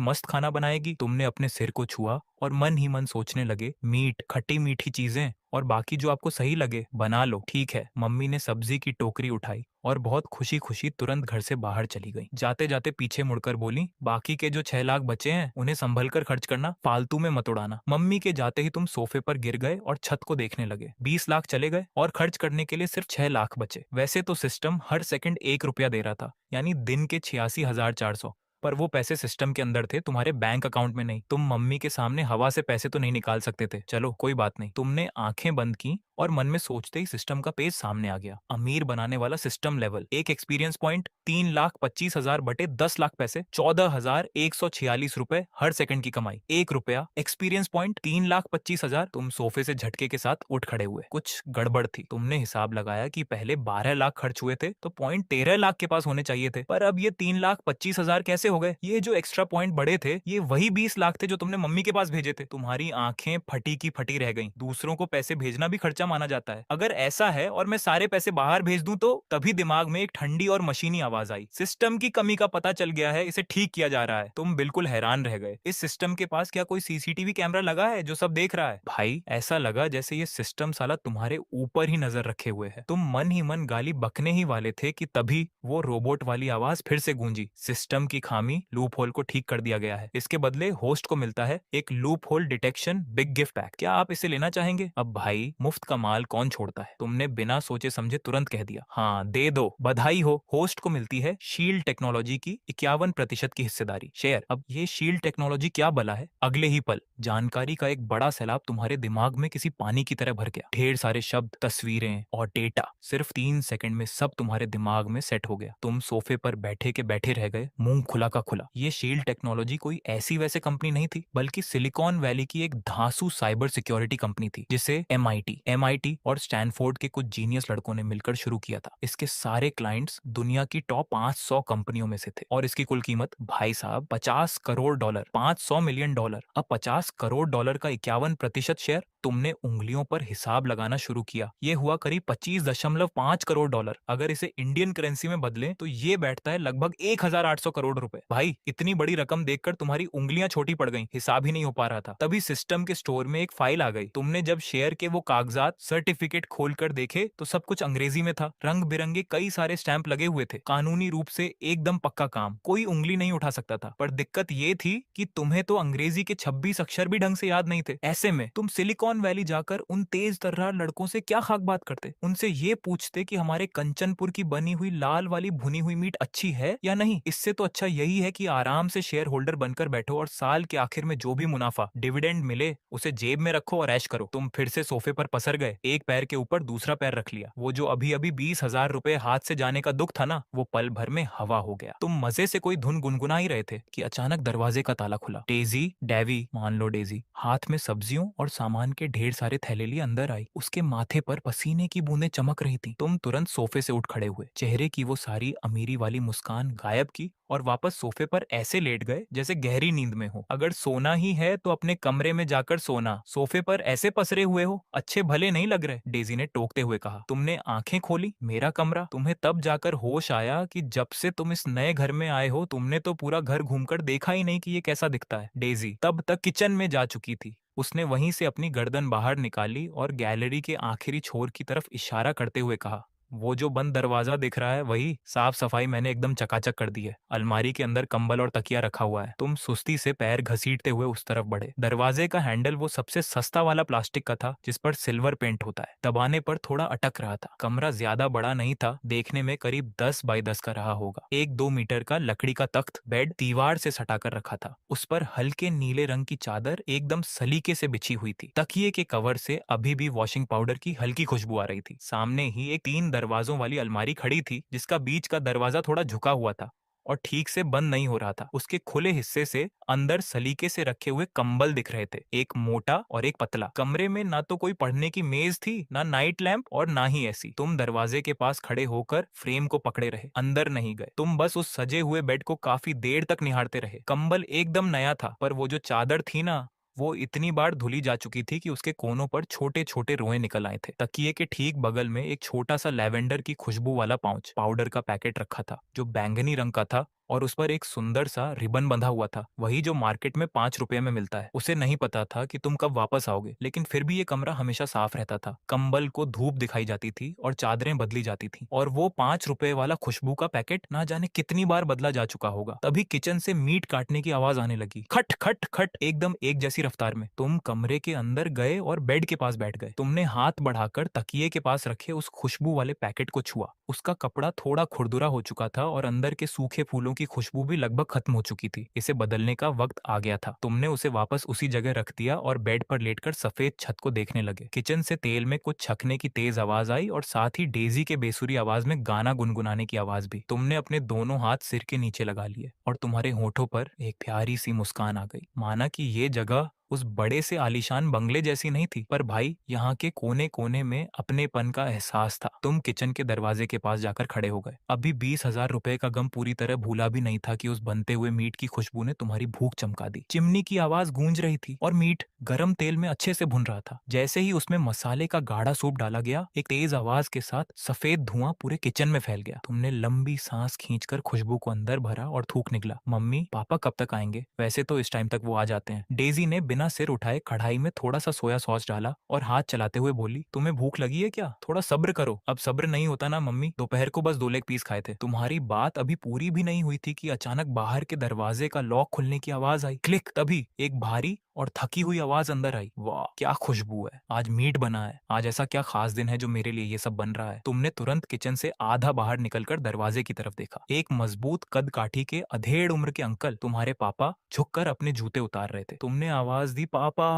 मस्त खाना बनाएगी। तुमने अपने सिर को छुआ और मन ही मन सोचने लगे, मीट, खट्टी मीठी चीजें और बाकी जो आपको सही लगे बना लो। ठीक है। मम्मी ने सब्जी की टोकरी उठाई और बहुत खुशी खुशी तुरंत घर से बाहर चली गई। जाते जाते पीछे मुड़कर बोली, बाकी के जो 6 लाख बचे हैं उन्हें संभल कर खर्च करना, फालतू में मत उड़ाना। मम्मी के जाते ही तुम सोफे पर गिर गए और छत को देखने लगे। 20 लाख चले गए और खर्च करने के लिए सिर्फ 6 लाख बचे। वैसे तो सिस्टम हर सेकंड 1 रुपया दे रहा था, यानी दिन के 86,400, पर वो पैसे सिस्टम के अंदर थे, तुम्हारे बैंक अकाउंट में नहीं। तुम मम्मी के सामने हवा से पैसे तो नहीं निकाल सकते थे। चलो कोई बात नहीं। तुमने आंखें बंद की और मन में सोचते ही सिस्टम का पेज सामने आ गया। अमीर बनाने वाला सिस्टम लेवल, एक एक्सपीरियंस पॉइंट, 3,25,000 बटे 10 लाख पैसे, 14,146 रुपए हर सेकंड की कमाई, 1 रुपया एक्सपीरियंस पॉइंट, 3,25,000। तुम सोफे से झटके के साथ उठ खड़े हुए। कुछ गड़बड़ थी। तुमने हिसाब लगाया कि पहले 12 लाख खर्च हुए थे तो पॉइंट 13 लाख के पास होने चाहिए थे, पर अब ये 3,25,000 कैसे हो गए? ये जो एक्स्ट्रा पॉइंट बढ़े थे, ये वही 20 लाख थे जो तुमने मम्मी के पास भेजे थे। तुम्हारी आंखें फटी की फटी रह गईं। दूसरों को पैसे भेजना भी खर्चा माना जाता है। अगर ऐसा है और मैं सारे पैसे बाहर भेज दूं तो? तभी दिमाग में एक ठंडी और मशीनी आवाज आई, सिस्टम की कमी का पता चल गया है, इसे ठीक किया जा रहा है। तुम बिल्कुल हैरान रह गए। इस सिस्टम के पास क्या कोई सीसीटीवी कैमरा लगा है जो सब देख रहा है? भाई, ऐसा लगा जैसे ये सिस्टम साला तुम्हारे ऊपर ही नजर रखे हुए है। तुम मन ही मन गाली बकने ही वाले थे कि तभी वो रोबोट वाली आवाज फिर से गूंजी, सिस्टम की खामी, लूप होल को ठीक कर दिया गया है। इसके बदले होस्ट को मिलता है एक loop hole detection big gift pack. क्या आप इसे लेना चाहेंगे? अब भाई, मुफ्त का माल कौन छोड़ता है? तुमने बिना सोचे समझे तुरंत कह दिया, हाँ दे दो। बधाई हो, होस्ट को मिलती है शील्ड टेक्नोलॉजी की 51% की हिस्सेदारी, शेयर। अब ये शील्ड टेक्नोलॉजी क्या बला है? अगले ही पल जानकारी का एक बड़ा सैलाब तुम्हारे दिमाग में किसी पानी की तरह भर गया। ढेर सारे शब्द, तस्वीरें और डेटा, सिर्फ 3 सेकंड में सब तुम्हारे दिमाग में सेट हो गया। तुम सोफे पर बैठे के बैठे रह गए, मुंह खुला का खुला। ये शील्ड टेक्नोलॉजी कोई ऐसी वैसे कंपनी नहीं थी, बल्कि सिलिकॉन वैली की एक धांसू साइबर सिक्योरिटी कंपनी थी, जिसे एमआईटी और स्टैनफोर्ड के कुछ जीनियस लड़कों ने मिलकर शुरू किया था। इसके सारे क्लाइंट्स दुनिया की टॉप 500 कंपनियों में से थे और इसकी कुल कीमत, भाई साहब, $50 करोड़, $500 मिलियन। अब $50 करोड़ का 51% शेयर। तुमने उंगलियों पर हिसाब लगाना शुरू किया। ये हुआ करीब $25.5 करोड़। अगर इसे इंडियन करेंसी में बदलें तो ये बैठता है लगभग 1,800 करोड़ रुपए। भाई, इतनी बड़ी रकम देखकर तुम्हारी उंगलियां छोटी पड़ गईं, हिसाब ही नहीं हो पा रहा था। तभी सिस्टम के स्टोर में एक फाइल आ गई। तुमने जब शेयर के वो कागजात, सर्टिफिकेट खोलकर देखे तो सब कुछ अंग्रेजी में था। रंग बिरंगे कई सारे स्टैंप लगे हुए थे। कानूनी रूप से एकदम पक्का काम, कोई उंगली नहीं उठा सकता था। पर दिक्कत ये थी कि तुम्हें तो अंग्रेजी के 26 अक्षर भी ढंग से याद नहीं थे। ऐसे में तुम सिलिकॉन सिलिकॉन वैली जाकर उन तेज तर्रार लड़कों से क्या खाक बात करते, उनसे ये पूछते कि हमारे कंचनपुर की बनी हुई लाल वाली भुनी हुई मीट अच्छी है या नहीं। इससे तो अच्छा यही है कि आराम से शेयर होल्डर बनकर बैठो और साल के आखिर में जो भी मुनाफा डिविडेंड मिले उसे जेब में रखो और ऐश करो। तुम फिर से सोफे पर पसर गए, एक पैर के ऊपर दूसरा पैर रख लिया। वो जो अभी अभी 20,000 रुपए हाथ से जाने का दुख था ना, वो पल भर में हवा हो गया। तुम मजे से कोई धुन गुनगुना ही रहे थे कि अचानक दरवाजे का ताला खुला। डेजी, डेवी मान लो डेजी, हाथ में सब्जियों और सामान के ढेर सारे थैले लिए अंदर आई। उसके माथे पर पसीने की बूंदें चमक रही थी। तुम तुरंत सोफे से उठ खड़े हुए, चेहरे की वो सारी अमीरी वाली मुस्कान गायब की और वापस सोफे पर ऐसे लेट गए जैसे गहरी नींद में हो। अगर सोना ही है तो अपने कमरे में जाकर सोना, सोफे पर ऐसे पसरे हुए हो, अच्छे भले नहीं लग रहे, डेजी ने टोकते हुए कहा। तुमने आंखें खोली, मेरा कमरा, तुम्हें तब जाकर होश आया कि जब से तुम इस नए घर में आए हो तुमने तो पूरा घर घूमकर देखा ही नहीं कि ये कैसा दिखता है। डेजी तब तक किचन में जा चुकी थी। उसने वहीं से अपनी गर्दन बाहर निकाली और गैलरी के आखिरी छोर की तरफ इशारा करते हुए कहा, वो जो बंद दरवाजा दिख रहा है वही। साफ सफाई मैंने एकदम चकाचक कर दी है। अलमारी के अंदर कंबल और तकिया रखा हुआ है। तुम सुस्ती से पैर घसीटते हुए उस तरफ बढ़े। दरवाजे का हैंडल वो सबसे सस्ता वाला प्लास्टिक का था जिस पर सिल्वर पेंट होता है। दबाने पर थोड़ा अटक रहा था। कमरा ज्यादा बड़ा नहीं था, देखने में करीब 10 बाई 10 का रहा होगा। 1-2 मीटर का लकड़ी का तख्त बेड दीवार से सटाकर रखा था। उस पर हल्के नीले रंग की चादर एकदम सलीके से बिछी हुई थी। तकिए के कवर से अभी भी वॉशिंग पाउडर की हल्की खुशबू आ रही थी। सामने ही एक 3 दरवाजों वाली अलमारी खड़ी थी जिसका बीच का दरवाजा थोड़ा झुका हुआ था और ठीक से बंद नहीं हो रहा था। उसके खुले हिस्से से अंदर सलीके से रखे हुए कंबल दिख रहे थे, एक मोटा और एक पतला। कमरे में ना तो कोई पढ़ने की मेज थी, ना नाइट लैंप और ना ही ऐसी। तुम दरवाजे के पास खड़े होकर फ्रेम को पकड़े रहे, अंदर नहीं गए। तुम बस उस सजे हुए बेड को काफी देर तक निहारते रहे। कंबल एकदम नया था, पर वो जो चादर थी ना, वो इतनी बार धुली जा चुकी थी कि उसके कोनों पर छोटे छोटे रोए निकल आए थे। तकिए के ठीक बगल में एक छोटा सा लैवेंडर की खुशबू वाला पाउच पाउडर का पैकेट रखा था जो बैंगनी रंग का था और उस पर एक सुंदर सा रिबन बंधा हुआ था, वही जो मार्केट में 5 रुपए में मिलता है। उसे नहीं पता था कि तुम कब वापस आओगे, लेकिन फिर भी ये कमरा हमेशा साफ रहता था। कंबल को धूप दिखाई जाती थी और चादरें बदली जाती थी, और वो 5 रुपए वाला खुशबू का पैकेट ना जाने कितनी बार बदला जा चुका होगा। तभी किचन से मीट काटने की आवाज आने लगी, खट खट खट, एकदम एक जैसी रफ्तार में। तुम कमरे के अंदर गए और बेड के पास बैठ गए। तुमने हाथ बढ़ाकर तकिए के पास रखे उस खुशबू वाले पैकेट को छुआ। उसका कपड़ा थोड़ा खुरदुरा हो चुका था और अंदर के सूखे फूलों की खुशबू भी लगभग खत्म हो चुकी थी। इसे बदलने का वक्त आ गया था। तुमने उसे वापस उसी जगह रख दिया और बेड पर लेटकर सफेद छत को देखने लगे। किचन से तेल में कुछ छकने की तेज आवाज आई और साथ ही डेजी के बेसुरी आवाज में गाना गुनगुनाने की आवाज भी। तुमने अपने दोनों हाथ सिर के नीचे लगा लिए और तुम्हारे होठों पर एक प्यारी सी मुस्कान आ गई, माना कि ये जगह उस बड़े से आलीशान बंगले जैसी नहीं थी, पर भाई यहाँ के कोने कोने में अपनेपन का एहसास था। तुम किचन के दरवाजे के पास जाकर खड़े हो गए। अभी 20,000 रुपए का गम पूरी तरह भूला भी नहीं था कि उस बनते हुए मीट की खुशबू ने तुम्हारी भूख चमका दी। चिमनी की आवाज गूंज रही थी और मीट गरम तेल में अच्छे से भुन रहा था। जैसे ही उसमें मसाले का गाढ़ा सूप डाला गया, एक तेज आवाज के साथ सफेद धुआं पूरे किचन में फैल गया। तुमने लंबी सांस खींचकर खुशबू को अंदर भरा और थूक निकला, मम्मी पापा कब तक आएंगे? वैसे तो इस टाइम तक वो आ जाते हैं। डेजी ने बिना सिर उठाए कढ़ाई में थोड़ा सा सोया सॉस डाला और हाथ चलाते हुए बोली, तुम्हें भूख लगी है क्या? थोड़ा सब्र करो। अब सब्र नहीं होता ना मम्मी, दोपहर को बस 2 लेग पीस खाए थे। तुम्हारी बात अभी पूरी भी नहीं हुई थी कि अचानक बाहर के दरवाजे का लॉक खुलने की आवाज आई, क्लिक। तभी एक भारी और थकी हुई आवाज अंदर आई, वाह क्या खुशबू है, आज मीट बना है। आज ऐसा क्या खास दिन है जो मेरे लिए ये सब बन रहा है? तुमने तुरंत किचन से आधा बाहर निकलकर दरवाजे की तरफ देखा। एक मजबूत कद काठी के अधेड़ उम्र के अंकल, तुम्हारे पापा, झुककर अपने जूते उतार रहे थे। तुमने आवाज दी, पापा।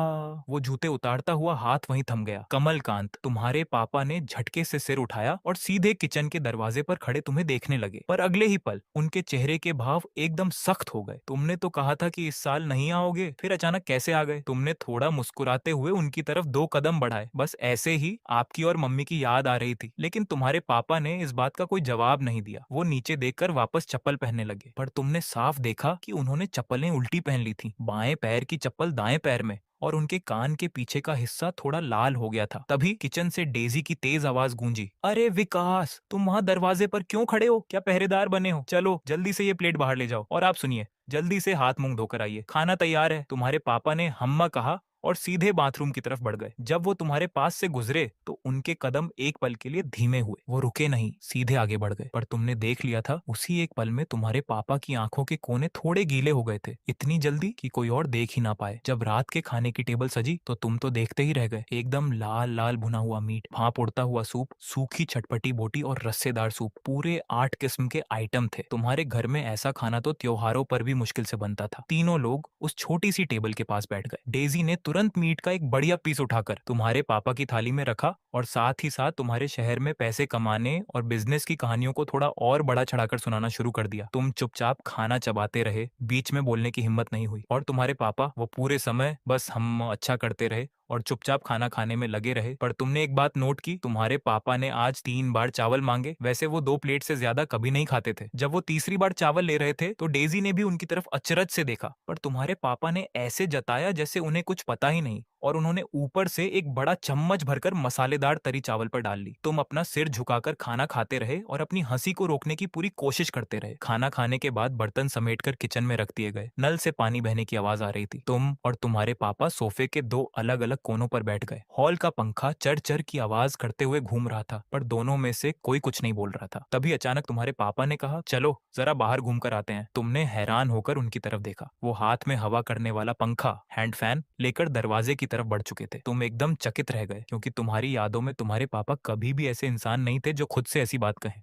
वो जूते उतारता हुआ हाथ वहीं थम गया। कमलकांत, तुम्हारे पापा ने झटके से सिर उठाया और सीधे किचन के दरवाजे पर खड़े तुम्हें देखने लगे, पर अगले ही पल उनके चेहरे के भाव एकदम सख्त हो गए। तुमने तो कहा था कि इस साल नहीं आओगे, फिर अचानक कैसे आ गए? तुमने थोड़ा मुस्कुराते हुए उनकी तरफ 2 कदम बढ़ाए। बस ऐसे ही आपकी और मम्मी की याद आ रही थी, लेकिन तुम्हारे पापा ने इस बात का कोई जवाब नहीं दिया। वो नीचे देखकर वापस चप्पल पहनने लगे, पर तुमने साफ देखा कि उन्होंने चप्पलें उल्टी पहन ली थी, बाएं पैर की चप्पल दाएं पैर में, और उनके कान के पीछे का हिस्सा थोड़ा लाल हो गया था। तभी किचन से डेजी की तेज आवाज गूंजी, अरे विकास, तुम वहां दरवाजे पर क्यों खड़े हो? क्या पहरेदार बने हो? चलो जल्दी से ये प्लेट बाहर ले जाओ, और आप सुनिए, जल्दी से हाथ मुंह धोकर आइए, खाना तैयार है। तुम्हारे पापा ने हम्मा कहा और सीधे बाथरूम की तरफ बढ़ गए। जब वो तुम्हारे पास से गुजरे तो उनके कदम एक पल के लिए धीमे हुए। वो रुके नहीं, सीधे आगे बढ़ गए। पर तुमने देख लिया था उसी एक पल में तुम्हारे पापा की आंखों के कोने थोड़े गीले हो गए थे, इतनी जल्दी कि कोई और देख ही ना पाए। जब रात के खाने की टेबल सजी तो तुम तो देखते ही रह गए। एकदम लाल लाल भुना हुआ मीट, भाप उड़ता हुआ सूप, सूखी चटपटी बोटी और रस्सेदार सूप, पूरे 8 किस्म के आइटम थे। तुम्हारे घर में ऐसा खाना तो त्योहारों पर भी मुश्किल से बनता था। तीनों लोग उस छोटी सी टेबल के पास बैठ गए। डेजी ने तुरंत मीट का एक बढ़िया पीस उठाकर तुम्हारे पापा की थाली में रखा और साथ ही साथ तुम्हारे शहर में पैसे कमाने और बिजनेस की कहानियों को थोड़ा और बड़ा चढ़ाकर सुनाना शुरू कर दिया। तुम चुपचाप खाना चबाते रहे, बीच में बोलने की हिम्मत नहीं हुई। और तुम्हारे पापा वो पूरे समय बस हम अच्छा करते रहे और चुपचाप खाना खाने में लगे रहे। पर तुमने एक बात नोट की, तुम्हारे पापा ने आज 3 बार चावल मांगे। वैसे वो 2 प्लेट से ज्यादा कभी नहीं खाते थे। जब वो तीसरी बार चावल ले रहे थे तो डेजी ने भी उनकी तरफ अचरज से देखा, पर तुम्हारे पापा ने ऐसे जताया जैसे उन्हें कुछ पता ही नहीं, और उन्होंने ऊपर से एक बड़ा चम्मच भरकर मसालेदार तरी चावल पर डाल ली। तुम अपना सिर झुकाकर खाना खाते रहे और अपनी हंसी को रोकने की पूरी कोशिश करते रहे। खाना खाने के बाद बर्तन समेटकर किचन में रख दिए गए। नल से पानी बहने की आवाज आ रही थी। तुम और तुम्हारे पापा सोफे के 2 अलग अलग कोनों पर बैठ गए। हॉल का पंखा चर चर की आवाज करते हुए घूम रहा था, पर दोनों में से कोई कुछ नहीं बोल रहा था। तभी अचानक तुम्हारे पापा ने कहा, चलो जरा बाहर घूम कर आते हैं। तुमने हैरान होकर उनकी तरफ देखा। वो हाथ में हवा करने वाला पंखा, हैंड फैन लेकर दरवाजे की तरफ बढ़ चुके थे। तुम एकदम चकित रह गए, क्योंकि तुम्हारी यादों में तुम्हारे पापा कभी भी ऐसे इंसान नहीं थे जो खुद से ऐसी बात कहें।